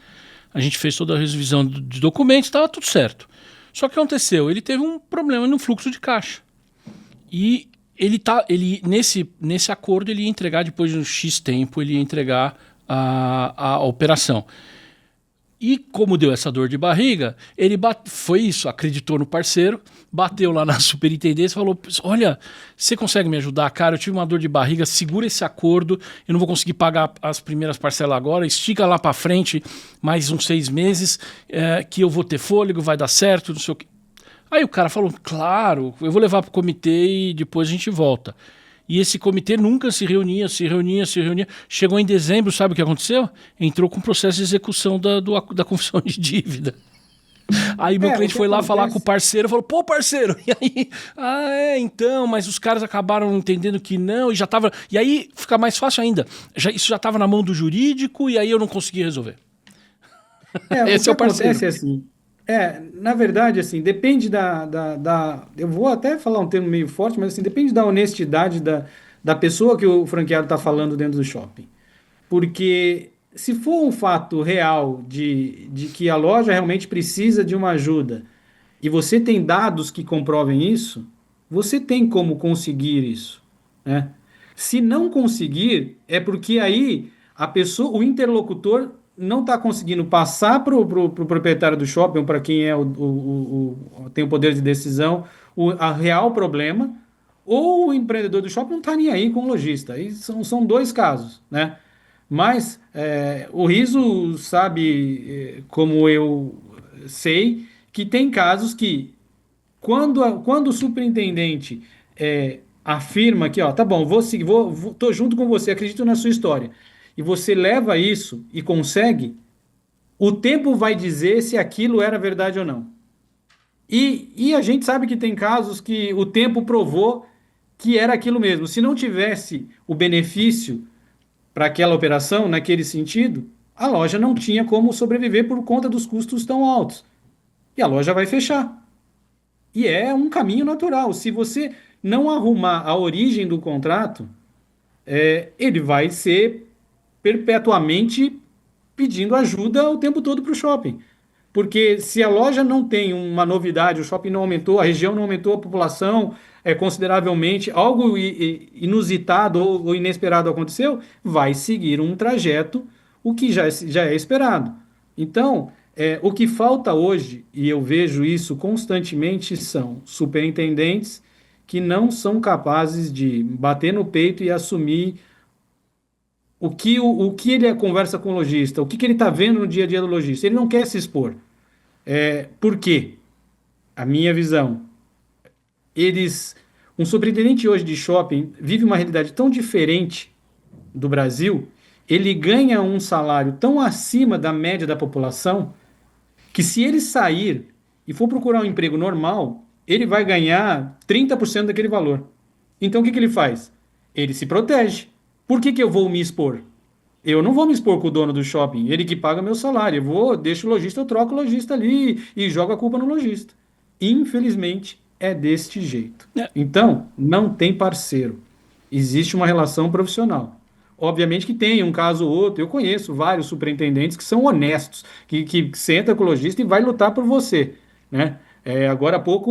a gente fez toda a revisão de documentos, estava tudo certo. Só que aconteceu, ele teve um problema no fluxo de caixa. E nesse acordo ele ia entregar, depois de um X tempo, ele ia entregar a operação. E como deu essa dor de barriga, foi isso, acreditou no parceiro, bateu lá na superintendência e falou, olha, você consegue me ajudar, cara? Eu tive uma dor de barriga, segura esse acordo, eu não vou conseguir pagar as primeiras parcelas agora, estica lá para frente mais uns 6 meses, que eu vou ter fôlego, vai dar certo, não sei o quê. Aí o cara falou, claro, eu vou levar para o comitê e depois a gente volta. E esse comitê nunca se reunia. Chegou em dezembro, sabe o que aconteceu? Entrou com processo de execução da confissão de dívida. Aí meu cliente foi lá falar com o parceiro, falou, pô, parceiro, e aí, então, mas os caras acabaram entendendo que não, e já tava, e aí fica mais fácil ainda, isso já estava na mão do jurídico, e aí eu não consegui resolver. Esse é o parceiro. Acontece assim, na verdade, assim, depende eu vou até falar um termo meio forte, mas assim, depende da honestidade da pessoa que o franqueado está falando dentro do shopping. Porque se for um fato real de que a loja realmente precisa de uma ajuda e você tem dados que comprovem isso, você tem como conseguir isso, né? Se não conseguir, é porque aí a pessoa, o interlocutor não está conseguindo passar para o proprietário do shopping, ou para quem tem o poder de decisão, a real problema, ou o empreendedor do shopping não está nem aí com o lojista. Aí são dois casos, né? Mas o Riso sabe, como eu sei, que tem casos que, quando o superintendente afirma que, ó, tá bom, vou seguir, tô junto com você, acredito na sua história, e você leva isso e consegue, o tempo vai dizer se aquilo era verdade ou não. E a gente sabe que tem casos que o tempo provou que era aquilo mesmo. Se não tivesse o benefício para aquela operação, naquele sentido, a loja não tinha como sobreviver por conta dos custos tão altos. E a loja vai fechar. E é um caminho natural. Se você não arrumar a origem do contrato, ele vai ser perpetuamente pedindo ajuda o tempo todo para o shopping. Porque se a loja não tem uma novidade, o shopping não aumentou, a região não aumentou, a população consideravelmente, algo inusitado ou inesperado aconteceu, vai seguir um trajeto, o que já é esperado. Então, o que falta hoje, e eu vejo isso constantemente, são superintendentes que não são capazes de bater no peito e assumir o que ele conversa com o lojista, o que ele está vendo no dia a dia do lojista. Ele não quer se expor. Por quê? A minha visão. Um superintendente hoje de shopping vive uma realidade tão diferente do Brasil, ele ganha um salário tão acima da média da população, que se ele sair e for procurar um emprego normal, ele vai ganhar 30% daquele valor. Então o que ele faz? Ele se protege. Por que eu vou me expor? Eu não vou me expor com o dono do shopping, ele que paga meu salário. Deixo o lojista, eu troco o lojista ali e jogo a culpa no lojista. Infelizmente, é deste jeito. Então, não tem parceiro. Existe uma relação profissional. obviamente que tem um caso ou outro. Eu conheço vários superintendentes que são honestos, que senta com o lojista e vai lutar por você, né? Agora há pouco,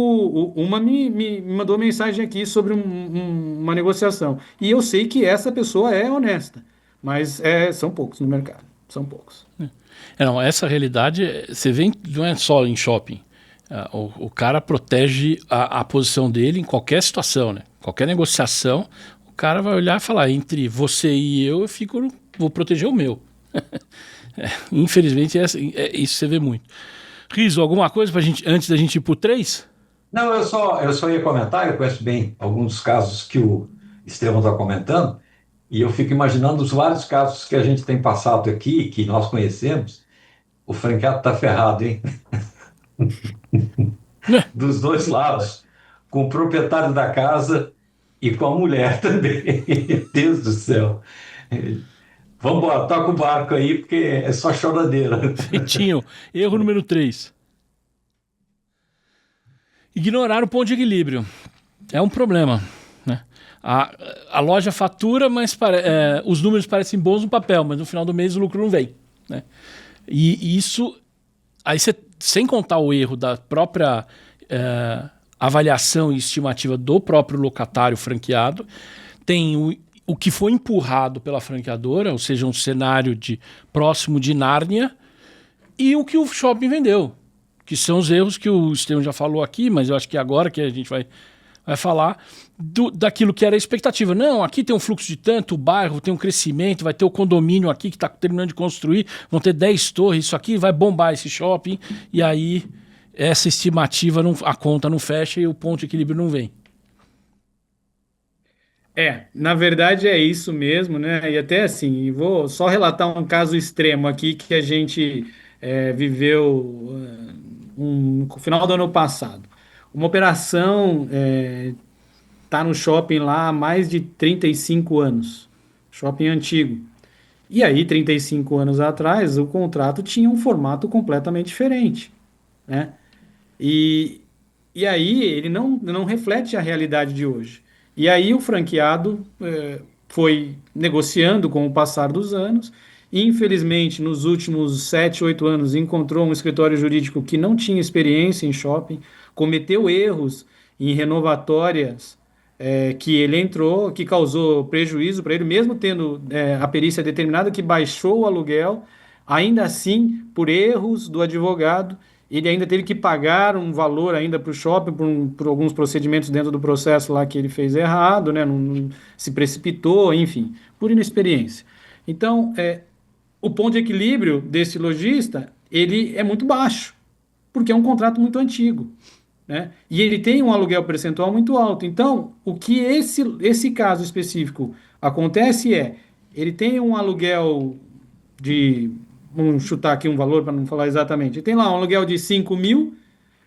uma me mandou mensagem aqui sobre uma negociação. E eu sei que essa pessoa é honesta, mas são poucos no mercado. São poucos. Não, essa realidade você vê, não é só em shopping. O cara protege a posição dele em qualquer situação, né? Qualquer negociação, o cara vai olhar e falar, entre você e eu vou proteger o meu. Infelizmente, isso você vê muito. Riso, alguma coisa pra gente, antes da gente ir pro 3? Não, eu só ia comentar, eu conheço bem alguns dos casos que o Estevão está comentando, e eu fico imaginando os vários casos que a gente tem passado aqui, que nós conhecemos. O franqueado está ferrado, hein? Dos dois lados, com o proprietário da casa e com a mulher também. Meu Deus do céu. Vamos embora, toca o barco aí, porque é só choradeira. Feitinho. Erro número 3. Ignorar o ponto de equilíbrio. É um problema, né? A loja fatura, mas os números parecem bons no papel, mas no final do mês o lucro não vem, né? E isso, aí sem contar o erro da própria avaliação e estimativa do próprio locatário franqueado, tem o que foi empurrado pela franqueadora, ou seja, um cenário próximo de Nárnia, e o que o shopping vendeu, que são os erros que o Estevão já falou aqui, mas eu acho que agora que a gente vai falar daquilo que era a expectativa. Não, aqui tem um fluxo de tanto, o bairro tem um crescimento, vai ter o condomínio aqui que está terminando de construir, vão ter 10 torres, isso aqui vai bombar esse shopping, e aí essa estimativa, a conta não fecha e o ponto de equilíbrio não vem. Na verdade é isso mesmo, né? E até assim, vou só relatar um caso extremo aqui que a gente viveu no final do ano passado. Uma operação tá no shopping lá há mais de 35 anos, shopping antigo. E aí, 35 anos atrás, o contrato tinha um formato completamente diferente, né? E, e aí ele não reflete a realidade de hoje. E aí o franqueado foi negociando com o passar dos anos. E, infelizmente, nos últimos 7, 8 anos, encontrou um escritório jurídico que não tinha experiência em shopping, cometeu erros em renovatórias que ele entrou, que causou prejuízo para ele, mesmo tendo a perícia determinada que baixou o aluguel, ainda assim, por erros do advogado, ele ainda teve que pagar um valor ainda para o shopping por alguns procedimentos dentro do processo lá que ele fez errado, né? Não se precipitou, enfim, por inexperiência. Então, o ponto de equilíbrio desse lojista, ele é muito baixo, porque é um contrato muito antigo, né? E ele tem um aluguel percentual muito alto. Então, o que esse caso específico acontece ele tem um aluguel de, vamos chutar aqui um valor para não falar exatamente, ele tem lá um aluguel de 5 mil,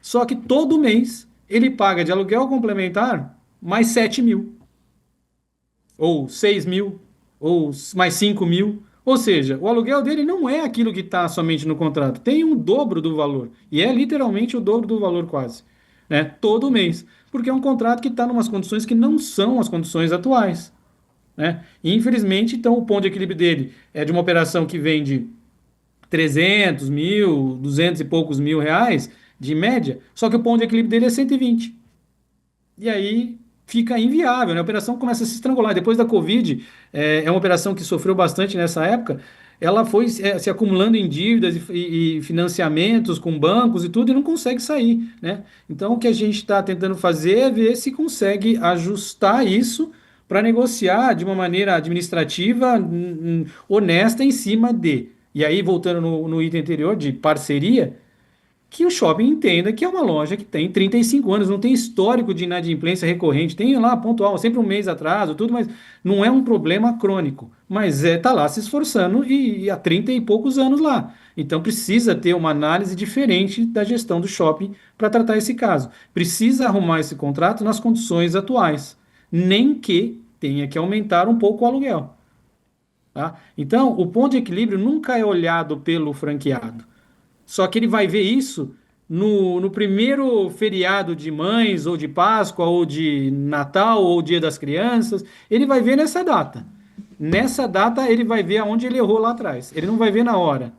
só que todo mês ele paga de aluguel complementar mais 7 mil, ou 6 mil, ou mais 5 mil. Ou seja, o aluguel dele não é aquilo que está somente no contrato, tem um dobro do valor, e é literalmente o dobro do valor quase, né? Todo mês, porque é um contrato que está em umas condições que não são as condições atuais, né? E, infelizmente, então, o ponto de equilíbrio dele é de uma operação que vende 300 mil, 200 e poucos mil reais de média, só que o ponto de equilíbrio dele é 120. E aí fica inviável, né? A operação começa a se estrangular. Depois da Covid, é uma operação que sofreu bastante nessa época, ela foi se acumulando em dívidas e financiamentos com bancos e tudo, e não consegue sair, né? Então, o que a gente está tentando fazer é ver se consegue ajustar isso para negociar de uma maneira administrativa honesta em cima de. E aí, voltando no item anterior de parceria, que o shopping entenda que é uma loja que tem 35 anos, não tem histórico de inadimplência recorrente, tem lá pontual, sempre um mês atraso, tudo, mas não é um problema crônico. Mas tá lá se esforçando e há 30 e poucos anos lá. Então precisa ter uma análise diferente da gestão do shopping para tratar esse caso. Precisa arrumar esse contrato nas condições atuais, nem que tenha que aumentar um pouco o aluguel. Tá? Então, o ponto de equilíbrio nunca é olhado pelo franqueado. Só que ele vai ver isso no primeiro feriado de Mães, ou de Páscoa, ou de Natal, ou Dia das Crianças. Ele vai ver nessa data. Nessa data ele vai ver aonde ele errou lá atrás. Ele não vai ver na hora.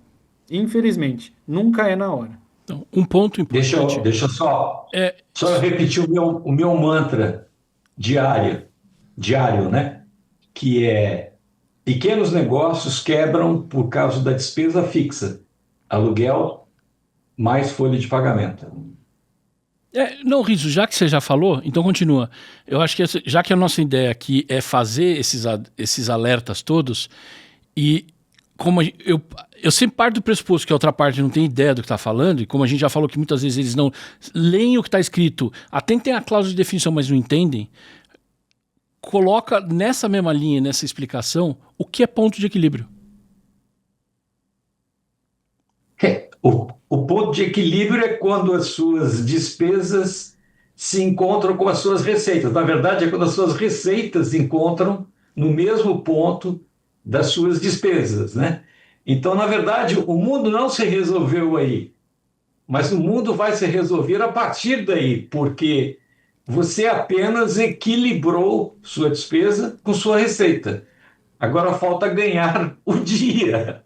Infelizmente, nunca é na hora. Então, um ponto importante Deixa eu só, é. só repetir o meu mantra diário, né? Que é: pequenos negócios quebram por causa da despesa fixa, aluguel mais folha de pagamento. Não, Riso, já que você já falou, então continua. Eu acho que já que a nossa ideia aqui é fazer esses alertas todos, e como eu sempre parto do pressuposto que a outra parte não tem ideia do que está falando, e como a gente já falou que muitas vezes eles não leem o que está escrito, até tem a cláusula de definição, mas não entendem, coloca nessa mesma linha, nessa explicação, o que é ponto de equilíbrio. O ponto de equilíbrio é quando as suas despesas se encontram com as suas receitas. Na verdade, é quando as suas receitas se encontram no mesmo ponto das suas despesas, né? Então, na verdade, o mundo não se resolveu aí, mas o mundo vai se resolver a partir daí, porque você apenas equilibrou sua despesa com sua receita. Agora falta ganhar o dia.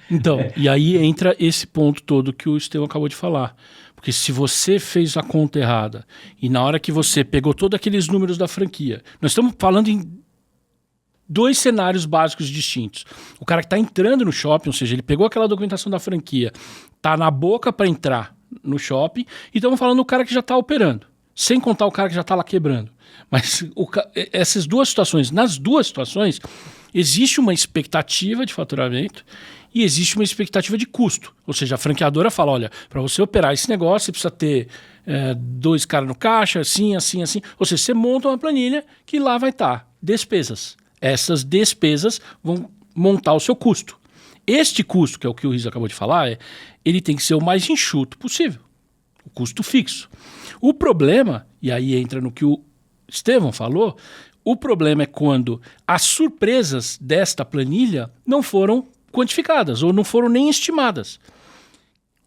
Então, e aí entra esse ponto todo que o Estevão acabou de falar. Porque se você fez a conta errada e na hora que você pegou todos aqueles números da franquia, nós estamos falando em dois cenários básicos distintos. O cara que está entrando no shopping, ou seja, ele pegou aquela documentação da franquia, está na boca para entrar no shopping, e estamos falando do cara que já está operando, sem contar o cara que já está lá quebrando. Mas essas duas situações, nas duas situações, existe uma expectativa de faturamento e existe uma expectativa de custo. Ou seja, a franqueadora fala, olha, para você operar esse negócio, você precisa ter 2 caras no caixa, assim, assim, assim. Ou seja, você monta uma planilha que lá vai estar despesas. Essas despesas vão montar o seu custo. Este custo, que é o que o Riso acabou de falar, ele tem que ser o mais enxuto possível. O custo fixo. O problema, e aí entra no que o Estevão falou, o problema é quando as surpresas desta planilha não foram quantificadas ou não foram nem estimadas.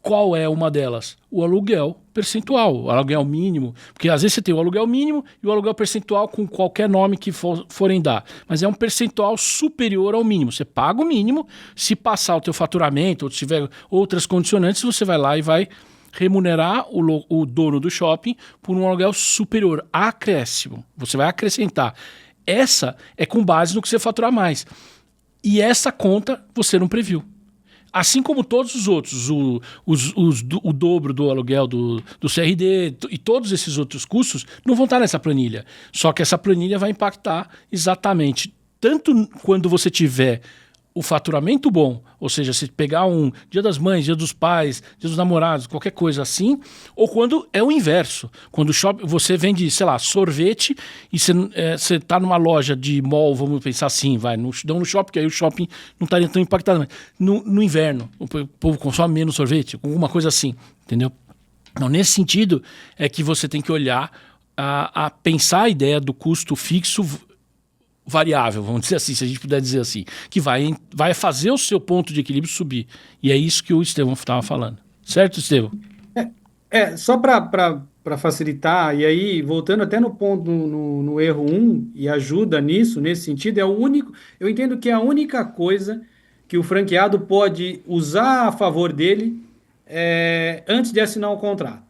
Qual é uma delas? O aluguel percentual, o aluguel mínimo. Porque às vezes você tem o aluguel mínimo e o aluguel percentual com qualquer nome que forem dar. Mas é um percentual superior ao mínimo. Você paga o mínimo, se passar o teu faturamento ou se tiver outras condicionantes, você vai lá e vai remunerar o dono do shopping por um aluguel superior, acréscimo. Você vai acrescentar. Essa é com base no que você faturar mais. E essa conta você não previu. Assim como todos os outros, o dobro do aluguel do CRD e todos esses outros custos não vão estar nessa planilha. Só que essa planilha vai impactar exatamente tanto quando você tiver o faturamento bom, ou seja, se pegar um Dia das Mães, Dia dos Pais, Dia dos Namorados, qualquer coisa assim, ou quando é o inverso, quando você vende, sei lá, sorvete e você está numa loja de mall, vamos pensar assim, não no shopping, que aí o shopping não estaria tão impactado, mas no inverno, o povo consome menos sorvete, alguma coisa assim, entendeu? Então, nesse sentido, é que você tem que olhar a pensar a ideia do custo fixo variável, vamos dizer assim, se a gente puder dizer assim, que vai fazer o seu ponto de equilíbrio subir. E é isso que o Estevão estava falando. Certo, Estevão? Só para facilitar, e aí, voltando até no ponto, no erro 1, e ajuda nisso, nesse sentido, eu entendo que é a única coisa que o franqueado pode usar a favor dele antes de assinar o contrato.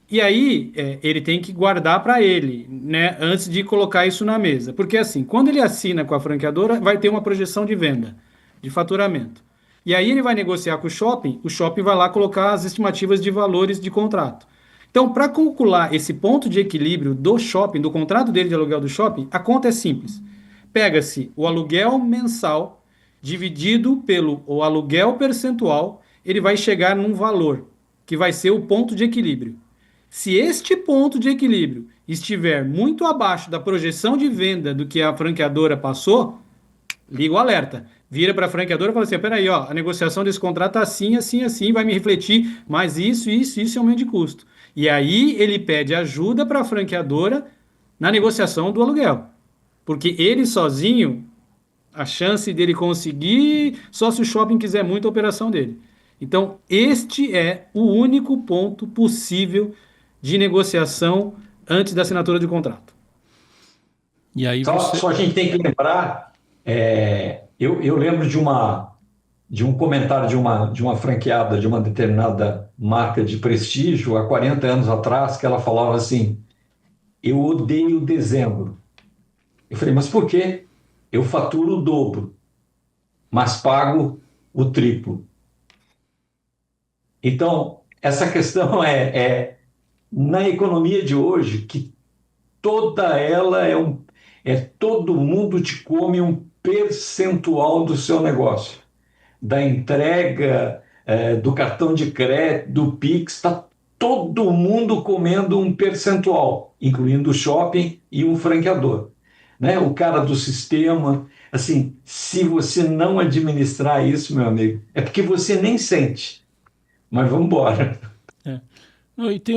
E aí, ele tem que guardar para ele, né, antes de colocar isso na mesa. Porque assim, quando ele assina com a franqueadora, vai ter uma projeção de venda, de faturamento. E aí ele vai negociar com o shopping vai lá colocar as estimativas de valores de contrato. Então, para calcular esse ponto de equilíbrio do shopping, do contrato dele de aluguel do shopping, a conta é simples. Pega-se o aluguel mensal dividido pelo o aluguel percentual, ele vai chegar num valor, que vai ser o ponto de equilíbrio. Se este ponto de equilíbrio estiver muito abaixo da projeção de venda do que a franqueadora passou, liga o alerta. Vira para a franqueadora e fala assim, peraí, ó, a negociação desse contrato tá assim, assim, assim, vai me refletir mais isso é aumento de custo. E aí ele pede ajuda para a franqueadora na negociação do aluguel. Porque ele sozinho, a chance dele conseguir, só se o shopping quiser muito a operação dele. Então, este é o único ponto possível de negociação antes da assinatura de contrato. E aí Só a gente tem que lembrar Eu lembro de um comentário de uma franqueada de uma determinada marca de prestígio há 40 anos atrás, que ela falava assim: eu odeio dezembro. Eu falei, mas por quê? Eu faturo o dobro, mas pago o triplo. Então, essa questão na economia de hoje, que toda ela todo mundo te come um percentual do seu negócio, da entrega, do cartão de crédito, do Pix, está todo mundo comendo um percentual, incluindo o shopping e um franqueador, né? O cara do sistema, assim, se você não administrar isso, meu amigo, é porque você nem sente. Mas vamos embora. É. Não, e tem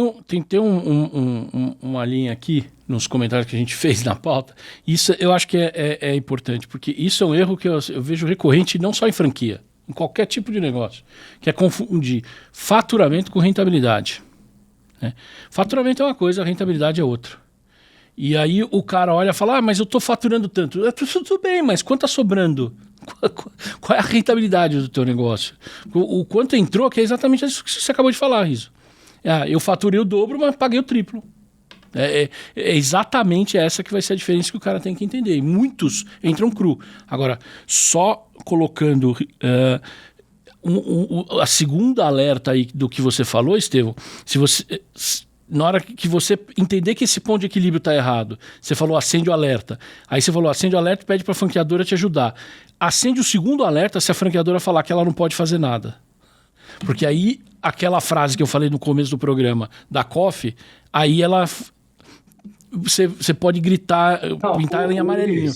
uma linha aqui nos comentários que a gente fez na pauta. Isso eu acho que é importante, porque isso é um erro que eu vejo recorrente não só em franquia, em qualquer tipo de negócio, que é confundir faturamento com rentabilidade. Né? Faturamento é uma coisa, rentabilidade é outra. E aí o cara olha e fala, mas eu estou faturando tanto. Tudo bem, mas quanto está sobrando? Qual é a rentabilidade do teu negócio? O quanto entrou, que é exatamente isso que você acabou de falar, Riso. Eu faturei o dobro, mas paguei o triplo. É exatamente essa que vai ser a diferença que o cara tem que entender. E muitos entram cru. Agora, só colocando a segunda alerta aí do que você falou, Estevão, na hora que você entender que esse ponto de equilíbrio está errado, você falou acende o alerta. Aí você falou acende o alerta e pede para a franqueadora te ajudar. Acende o segundo alerta se a franqueadora falar que ela não pode fazer nada. Porque aí, aquela frase que eu falei no começo do programa, da COF, aí ela... Você pode gritar, pintar ela em amarelinho.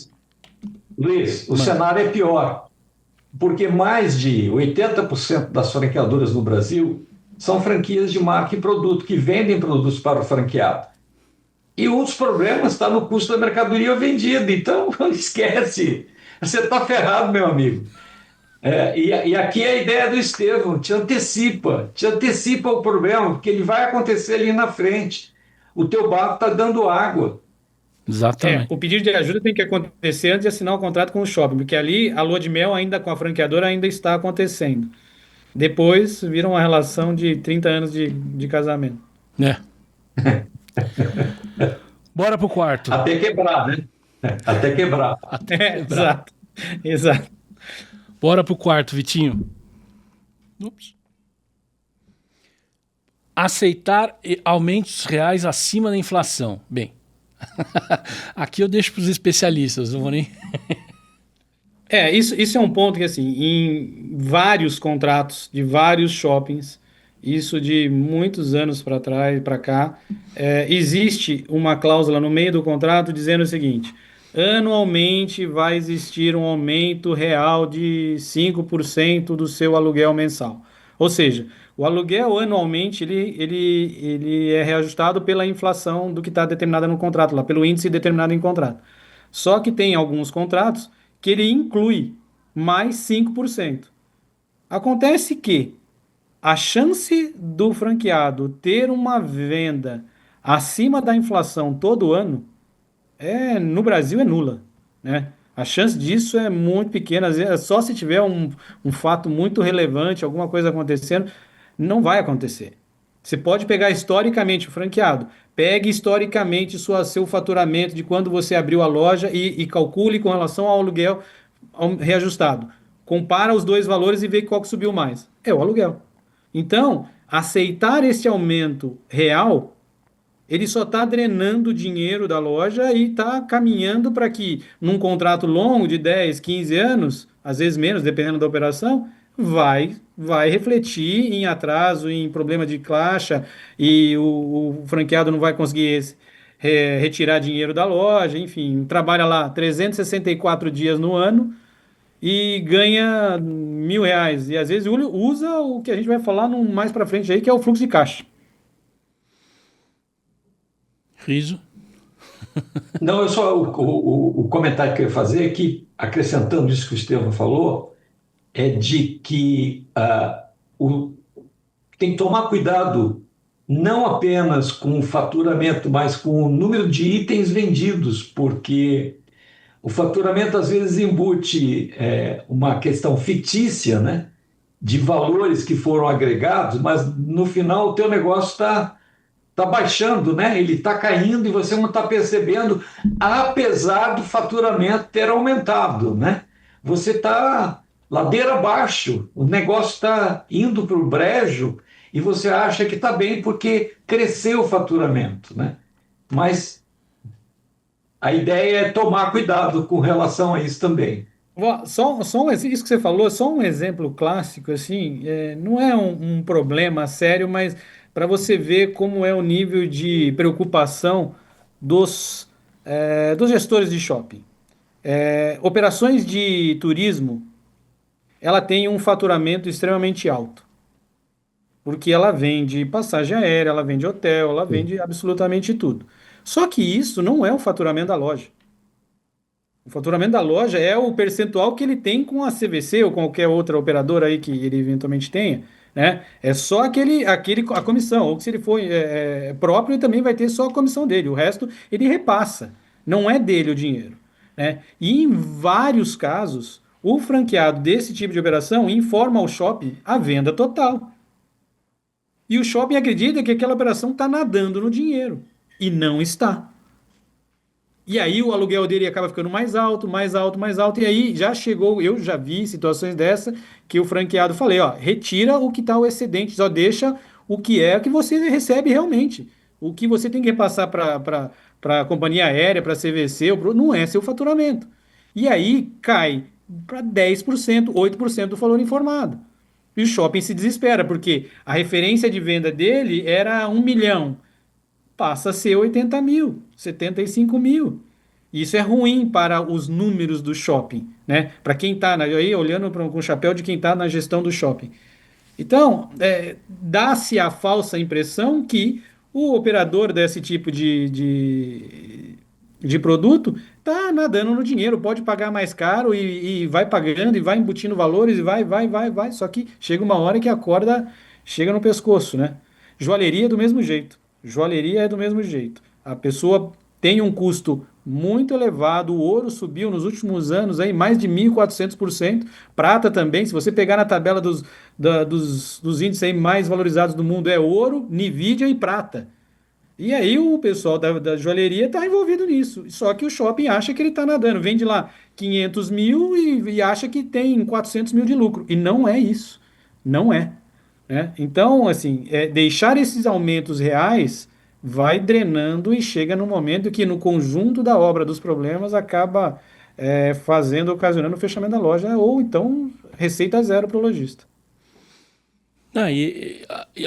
Luiz, o cenário é pior. Porque mais de 80% das franqueadoras no Brasil são franquias de marca e produto, que vendem produtos para o franqueado. E um dos problemas está no custo da mercadoria vendida. Então, esquece. Você está ferrado, meu amigo. E aqui é a ideia do Estevão, te antecipa o problema, porque ele vai acontecer ali na frente. O teu barco está dando água. Exatamente. O pedido de ajuda tem que acontecer antes de assinar o contrato com o shopping, porque ali a lua de mel ainda com a franqueadora ainda está acontecendo. Depois vira uma relação de 30 anos de casamento. Bora pro quarto. Até quebrar, né? Até quebrar. Exato. Bora pro quarto, Vitinho. Ups. Aceitar aumentos reais acima da inflação. Bem, aqui eu deixo para os especialistas, não vou nem... Isso é um ponto que, assim, em vários contratos de vários shoppings, isso de muitos anos para trás, para cá, existe uma cláusula no meio do contrato dizendo o seguinte: anualmente vai existir um aumento real de 5% do seu aluguel mensal. Ou seja, o aluguel anualmente ele é reajustado pela inflação do que está determinada no contrato, lá, pelo índice determinado em contrato. Só que tem alguns contratos que ele inclui mais 5%. Acontece que a chance do franqueado ter uma venda acima da inflação todo ano no Brasil é nula, né? A chance disso é muito pequena, às vezes, só se tiver um fato muito relevante, alguma coisa acontecendo, não vai acontecer. Você pode pegar historicamente o franqueado, pegue historicamente seu faturamento de quando você abriu a loja e calcule com relação ao aluguel reajustado. Compara os dois valores e vê qual que subiu mais. É o aluguel. Então, aceitar esse aumento real, ele só está drenando o dinheiro da loja e está caminhando para que, num contrato longo de 10, 15 anos, às vezes menos, dependendo da operação, vai refletir em atraso, em problema de caixa, e o franqueado não vai conseguir retirar dinheiro da loja, enfim, trabalha lá 364 dias no ano e ganha R$ 1.000. E às vezes usa o que a gente vai falar mais para frente aí, que é o fluxo de caixa. Riso. Não, eu só o comentário que eu ia fazer é que, acrescentando isso que o Estevão falou, é de que tem que tomar cuidado não apenas com o faturamento, mas com o número de itens vendidos, porque O faturamento às vezes embute uma questão fictícia, né? De valores que foram agregados, mas no final o teu negócio está baixando, né? Ele está caindo e você não está percebendo, apesar do faturamento ter aumentado, né? Você está ladeira abaixo, o negócio está indo para o brejo e você acha que está bem porque cresceu o faturamento, né? Mas a ideia é tomar cuidado com relação a isso também. Isso que você falou, só um exemplo clássico, assim, não é um problema sério, mas para você ver como é o nível de preocupação dos gestores de shopping. Operações de turismo, ela tem um faturamento extremamente alto, porque ela vende passagem aérea, ela vende hotel, ela vende absolutamente tudo. Só que isso não é o faturamento da loja. O faturamento da loja é o percentual que ele tem com a CVC ou qualquer outra operadora aí que ele eventualmente tenha, né? É só a comissão, ou que se ele for próprio, ele também vai ter só a comissão dele. O resto ele repassa. Não é dele o dinheiro, né? E em vários casos, o franqueado desse tipo de operação informa ao shopping a venda total. E o shopping acredita que aquela operação está nadando no dinheiro. E não está. E aí o aluguel dele acaba ficando mais alto, mais alto, mais alto. E aí já chegou, eu já vi situações dessa que o franqueado falei, ó, retira o que está o excedente, só deixa o que você recebe realmente. O que você tem que repassar para a companhia aérea, para a CVC, não é seu faturamento. E aí cai para 10%, 8% do valor informado. E o shopping se desespera, porque a referência de venda dele era 1 milhão, passa a ser 80 mil, 75 mil. Isso é ruim para os números do shopping, né? Para quem está aí olhando com o chapéu de quem está na gestão do shopping. Então, dá-se a falsa impressão que o operador desse tipo de produto está nadando no dinheiro, pode pagar mais caro e vai pagando e vai embutindo valores e vai. Só que chega uma hora que a corda chega no pescoço, né? Joalheria é do mesmo jeito. Joalheria é do mesmo jeito. A pessoa tem um custo muito elevado, o ouro subiu nos últimos anos aí mais de 1.400%, prata também, se você pegar na tabela dos índices aí mais valorizados do mundo, é ouro, Nvidia e prata. E aí o pessoal da joalheria está envolvido nisso, só que o shopping acha que ele está nadando, vende lá 500 mil e acha que tem 400 mil de lucro, e não é isso, não é, né? Então, assim, deixar esses aumentos reais vai drenando e chega no momento que no conjunto da obra dos problemas acaba ocasionando o fechamento da loja ou então receita zero para o lojista.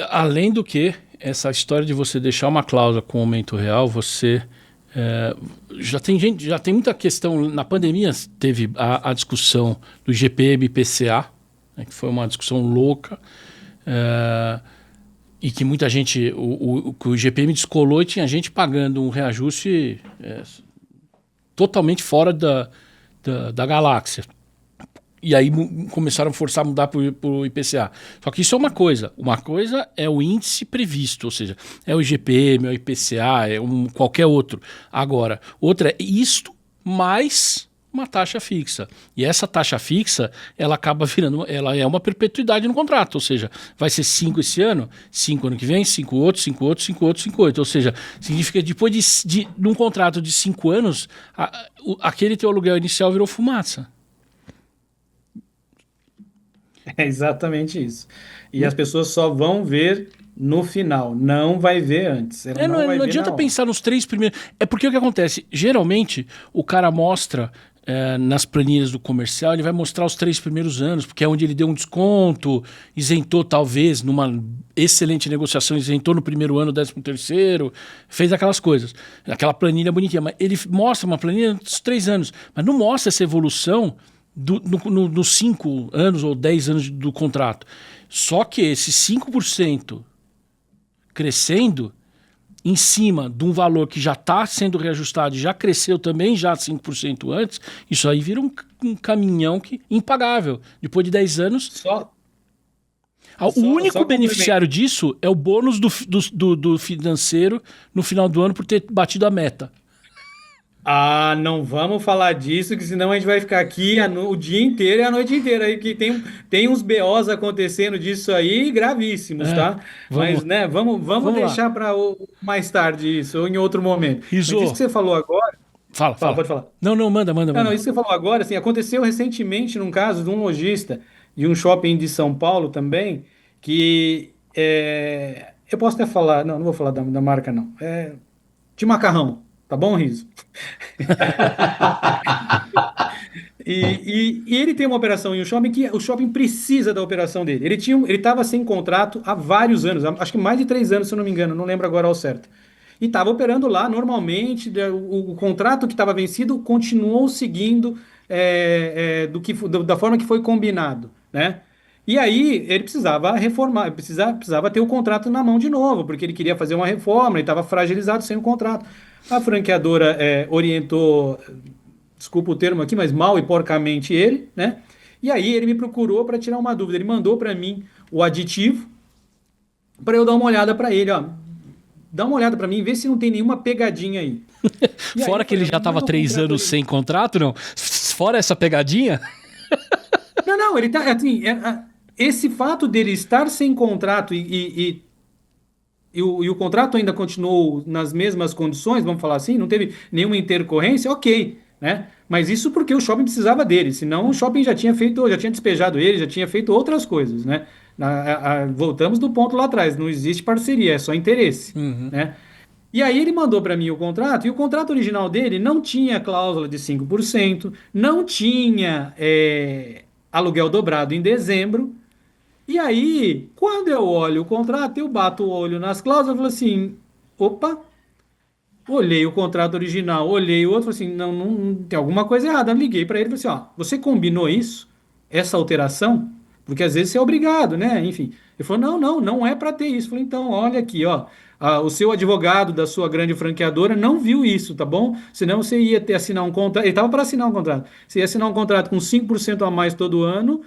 Além do que, essa história de você deixar uma cláusula com aumento real, você já tem muita questão. Na pandemia teve a discussão do GPM-PCA, né, que foi uma discussão louca, e que muita gente, o GPM descolou e tinha gente pagando um reajuste totalmente fora da galáxia. E aí começaram a forçar a mudar para o IPCA. Só que isso é uma coisa. Uma coisa é o índice previsto, ou seja, é o IGPM, é o IPCA, qualquer outro. Agora, outra é isto mais uma taxa fixa. E essa taxa fixa, ela acaba virando, ela é uma perpetuidade no contrato, ou seja, vai ser 5 esse ano, 5 ano que vem, 5 outro, 5 outro, 5 outro, 5 outro. Ou seja, significa que depois de um contrato de 5 anos, aquele teu aluguel inicial virou fumaça. É exatamente isso. E as pessoas só vão ver no final, não vai ver antes. Não adianta pensar nos 3 primeiros. É porque o que acontece? Geralmente, o cara mostra nas planilhas do comercial, ele vai mostrar os 3 primeiros anos, porque é onde ele deu um desconto, isentou talvez numa excelente negociação, isentou no primeiro ano, 13º, fez aquelas coisas. Aquela planilha bonitinha. Mas ele mostra uma planilha dos 3 anos, mas não mostra essa evolução nos 5 anos ou 10 anos do contrato. Só que esse 5% crescendo em cima de um valor que já está sendo reajustado e já cresceu também, já 5% antes, isso aí vira um caminhão impagável. Depois de 10 anos... O único beneficiário disso é o bônus do financeiro no final do ano por ter batido a meta. Ah, não vamos falar disso, que senão a gente vai ficar aqui o dia inteiro e a noite inteira aí, que tem uns BOs acontecendo disso aí gravíssimos, É, tá? vamos, Mas, né, vamos vamos lá. deixar para mais tarde isso, ou em outro momento. Mas isso que Riso, você falou agora, fala, fala, fala. pode falar. Não, não, manda, manda, Não, não, manda. isso que você falou agora, assim, aconteceu recentemente num caso de um lojista de um shopping de São Paulo também, que eu posso até falar, não vou falar da marca não, de macarrão, tá bom, Riso? E ele tem uma operação em um shopping que o shopping precisa da operação dele. Ele estava sem contrato há vários anos, acho que mais de 3 anos, se eu não me engano, não lembro agora ao certo. E estava operando lá normalmente, o contrato que estava vencido continuou seguindo da forma que foi combinado, né? E aí ele precisava reformar, precisava ter o contrato na mão de novo, porque ele queria fazer uma reforma, ele estava fragilizado sem o contrato. A franqueadora orientou, desculpa o termo aqui, mas mal e porcamente ele, né? E aí ele me procurou para tirar uma dúvida. Ele mandou para mim o aditivo para eu dar uma olhada para ele, ó. Dá uma olhada para mim, vê se não tem nenhuma pegadinha aí. E aí Fora eu que ele falei, já estava manda o 3 anos contrato. sem contrato, não? Fora essa pegadinha? Não, não, ele tá assim, esse fato dele estar sem contrato e o contrato ainda continuou nas mesmas condições, vamos falar assim, não teve nenhuma intercorrência, ok, né? Mas isso porque o shopping precisava dele, senão o shopping já tinha despejado ele, já tinha feito outras coisas, né? Voltamos do ponto lá atrás, não existe parceria, é só interesse, Uhum. né? E aí ele mandou para mim o contrato, e o contrato original dele não tinha cláusula de 5%, não tinha aluguel dobrado em dezembro, e aí, quando eu olho o contrato, eu bato o olho nas cláusulas e falo assim: opa, olhei o contrato original, olhei o outro, falei assim: não, não tem alguma coisa errada. Eu liguei para ele e falei assim: ó, você combinou isso, essa alteração? Porque às vezes você é obrigado, né? Enfim. Ele falou: não, não, não é para ter isso. Eu falei: então, olha aqui, ó. O seu advogado da sua grande franqueadora não viu isso, tá bom? Senão você ia ter assinar um contrato. Ele estava para assinar um contrato. Você ia assinar um contrato com 5% a mais todo ano,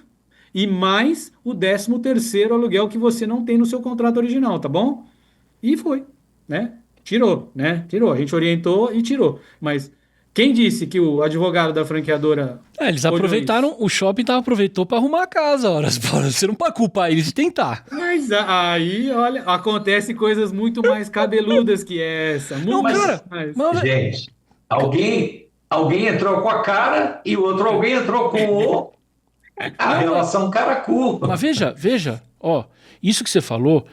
e mais o 13º aluguel que você não tem no seu contrato original, tá bom? E foi, né? Tirou, né? Tirou. A gente orientou e tirou. Mas quem disse que o advogado da franqueadora Eles olhou isso? aproveitaram, o shopping aproveitou para arrumar a casa, horas. Você não pode culpar eles de tentar. Mas aí, olha, acontece coisas muito mais cabeludas que essa, Não, muito cara, Mas, mais. mas, gente, alguém entrou com a cara e o outro alguém entrou com a não, relação cara-cu. mas veja, ó, isso que você falou,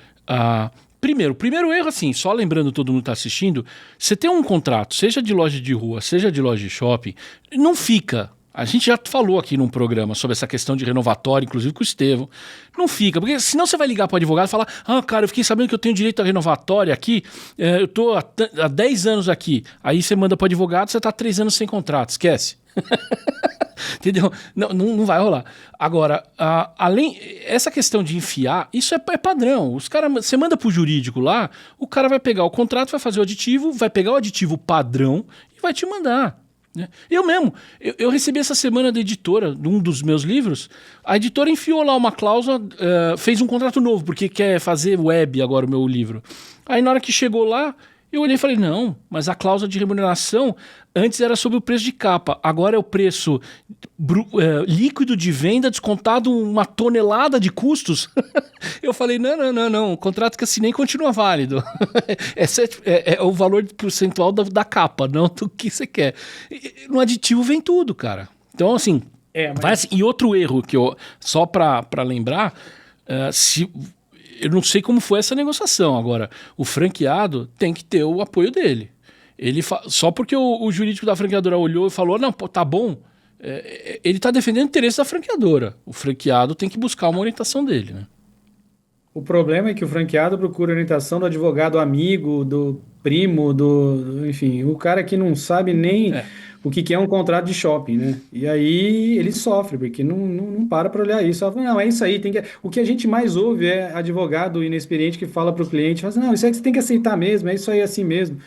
primeiro erro, assim, só lembrando todo mundo que tá assistindo, você tem um contrato, seja de loja de rua, seja de loja de shopping, não fica. A gente já falou aqui num programa sobre essa questão de renovatório, inclusive com o Estevão. Não fica, porque senão você vai ligar para o advogado e falar: ah, cara, eu fiquei sabendo que eu tenho direito a renovatória aqui, eu tô há 10 anos aqui. Aí você manda para o advogado, você tá 3 anos sem contrato, esquece. Entendeu? Não, não vai rolar. Agora, além essa questão de enfiar, isso é padrão. Os cara, você manda pro jurídico lá, o cara vai pegar o contrato, vai fazer o aditivo, vai pegar o aditivo padrão e vai te mandar. Né? Eu mesmo, eu recebi essa semana da editora, de um dos meus livros, a editora enfiou lá uma cláusula, fez um contrato novo, porque quer fazer web agora o meu livro. Aí na hora que chegou lá, eu olhei e falei: não, mas a cláusula de remuneração antes era sobre o preço de capa, agora é o preço líquido de venda descontado uma tonelada de custos. Eu falei: não, o contrato que assinei continua válido. É o valor percentual da capa, não do que você quer. No aditivo vem tudo, cara. Então, assim, vai Mas assim. E outro erro que só para lembrar, se eu não sei como foi essa negociação. Agora, o franqueado tem que ter o apoio dele. Só porque o jurídico da franqueadora olhou e falou: não, pô, tá bom, ele está defendendo o interesse da franqueadora. O franqueado tem que buscar uma orientação dele, né? o problema é que o franqueado procura orientação do advogado amigo, do primo, enfim, o cara que não sabe nem É. o que é um contrato de shopping, né? E aí ele sofre, porque não para olhar isso. Fala: não, é isso aí, tem que... O que a gente mais ouve é advogado inexperiente que fala para o cliente, fala assim: não, isso aí que você tem que aceitar mesmo, é isso aí assim mesmo.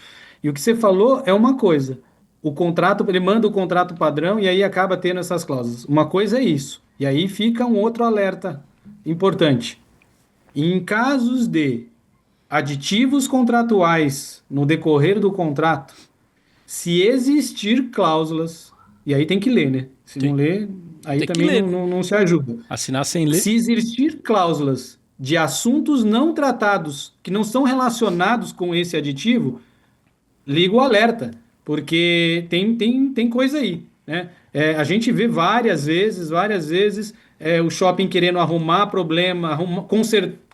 E o que você falou é uma coisa. O contrato, ele manda o contrato padrão e aí acaba tendo essas cláusulas. Uma coisa é isso. E aí fica um outro alerta importante. Em casos de aditivos contratuais no decorrer do contrato, se existir cláusulas, e aí tem que ler, né? Se não ler, aí Tem que também ler. não se ajuda. Assinar sem ler. Se existir cláusulas de assuntos não tratados que não são relacionados com esse aditivo, liga o alerta, porque tem coisa aí, né? A gente vê várias vezes, o shopping querendo arrumar problema,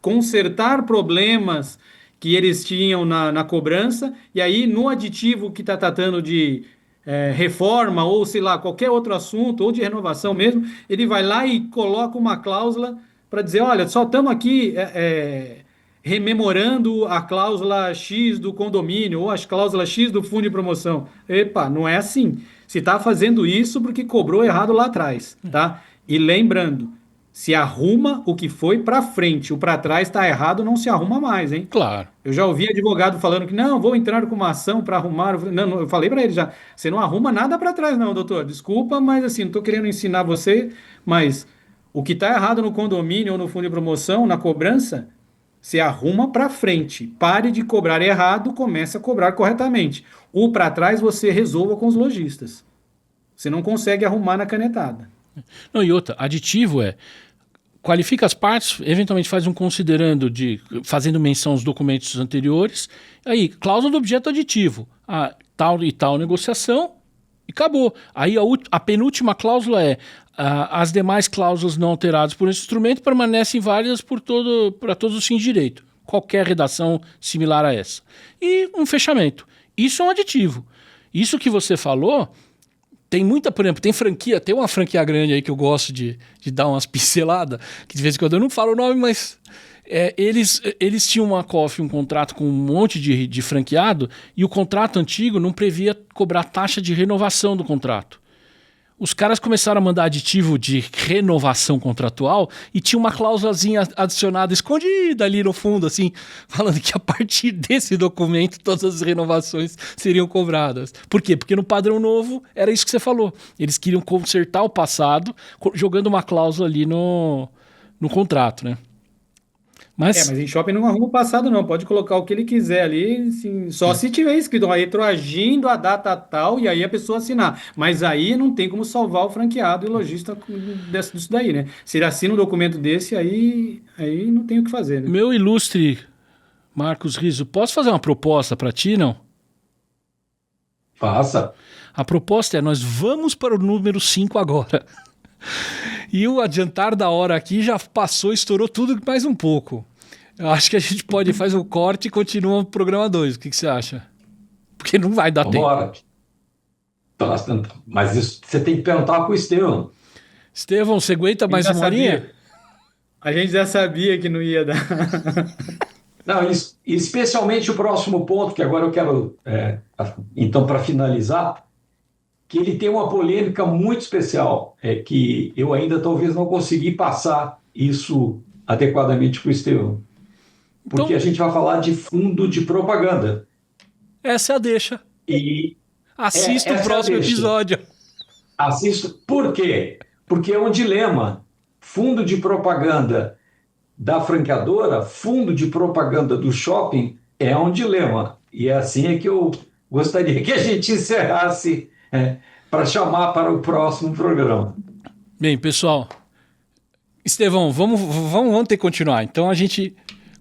consertar problemas que eles tinham na cobrança, e aí no aditivo que está tratando de reforma ou sei lá, qualquer outro assunto, ou de renovação mesmo, ele vai lá e coloca uma cláusula para dizer, olha, só estamos aqui rememorando a cláusula X do condomínio ou as cláusulas X do fundo de promoção. Epa, não é assim. Se está fazendo isso porque cobrou errado lá atrás, tá? E lembrando, se arruma o que foi para frente, o para trás está errado, não se arruma mais, hein? Claro. Eu já ouvi advogado falando que não, vou entrar com uma ação para arrumar. Não, eu falei para ele já, você não arruma nada para trás, não, doutor. Desculpa, mas assim, não estou querendo ensinar você, mas o que está errado no condomínio ou no fundo de promoção, na cobrança, você arruma para frente. Pare de cobrar errado, comece a cobrar corretamente. O para trás você resolva com os lojistas. Você não consegue arrumar na canetada. Não, e outra, aditivo qualifica as partes, eventualmente faz um considerando fazendo menção aos documentos anteriores, aí, cláusula do objeto aditivo, tal e tal negociação, e acabou. Aí a penúltima cláusula as demais cláusulas não alteradas por esse instrumento permanecem válidas para todos os fins de direito. Qualquer redação similar a essa. E um fechamento. Isso é um aditivo. Isso que você falou, tem muita, por exemplo, tem uma franquia grande aí que eu gosto de dar umas pinceladas, que de vez em quando eu não falo o nome, mas eles tinham um contrato com um monte de franqueado, e o contrato antigo não previa cobrar taxa de renovação do contrato. Os caras começaram a mandar aditivo de renovação contratual e tinha uma cláusulazinha adicionada, escondida ali no fundo, assim, falando que a partir desse documento todas as renovações seriam cobradas. Por quê? Porque no padrão novo era isso que você falou. Eles queriam consertar o passado jogando uma cláusula ali no contrato, né? Mas em shopping não arruma o passado, não. Pode colocar o que ele quiser ali, assim, só se tiver escrito retroagindo a data tal e aí a pessoa assinar. Mas aí não tem como salvar o franqueado e o lojista disso daí, né? Se ele assina um documento desse, aí não tem o que fazer, né? Meu ilustre Marcos Riso, posso fazer uma proposta para ti, não? Faça. A proposta nós vamos para o número 5 agora. E o adiantar da hora aqui já passou, estourou tudo mais um pouco. Eu acho que a gente faz um corte e continua o programa 2. O que você acha? Porque não vai dar Vambora. Tempo. Mas isso você tem que perguntar para o Estevão. Estevão, você aguenta mais uma horinha? A gente já sabia que não ia dar. Não, especialmente o próximo ponto, que agora eu quero, então, para finalizar, que ele tem uma polêmica muito especial, que eu ainda talvez não consegui passar isso adequadamente para o Estevão. Porque a gente vai falar de fundo de propaganda. Essa é a deixa. E assista o próximo episódio. Assista. Por quê? Porque é um dilema. Fundo de propaganda da franqueadora, fundo de propaganda do shopping é um dilema. E é assim que eu gostaria que a gente encerrasse para chamar para o próximo programa. Bem, pessoal, Estevão, vamos ter que continuar. Então a gente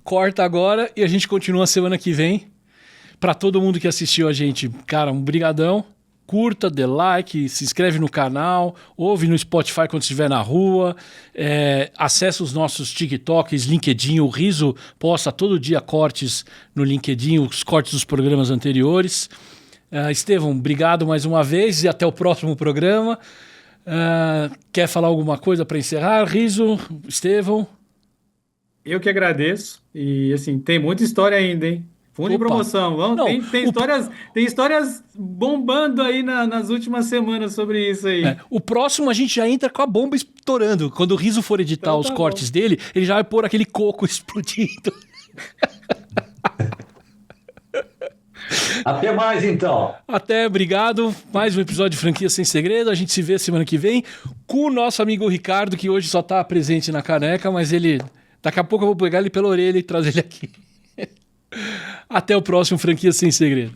corta agora e a gente continua semana que vem. Para todo mundo que assistiu a gente, cara, um brigadão. Curta, dê like, se inscreve no canal, ouve no Spotify quando estiver na rua, acessa os nossos TikToks, LinkedIn. O Riso posta todo dia cortes no LinkedIn, os cortes dos programas anteriores. Estevão, obrigado mais uma vez e até o próximo programa. Quer falar alguma coisa para encerrar, Riso, Estevão? Eu que agradeço. E assim, tem muita história ainda, hein? Fundo de promoção. Tem histórias bombando aí nas últimas semanas sobre isso aí. O próximo a gente já entra com a bomba estourando. Quando o Riso for editar os cortes dele, ele já vai pôr aquele coco explodindo. Até mais, então. Até, obrigado. Mais um episódio de Franquia Sem Segredo. A gente se vê semana que vem com o nosso amigo Ricardo, que hoje só está presente na caneca, mas daqui a pouco eu vou pegar ele pela orelha e trazer ele aqui. Até o próximo Franquia Sem Segredo.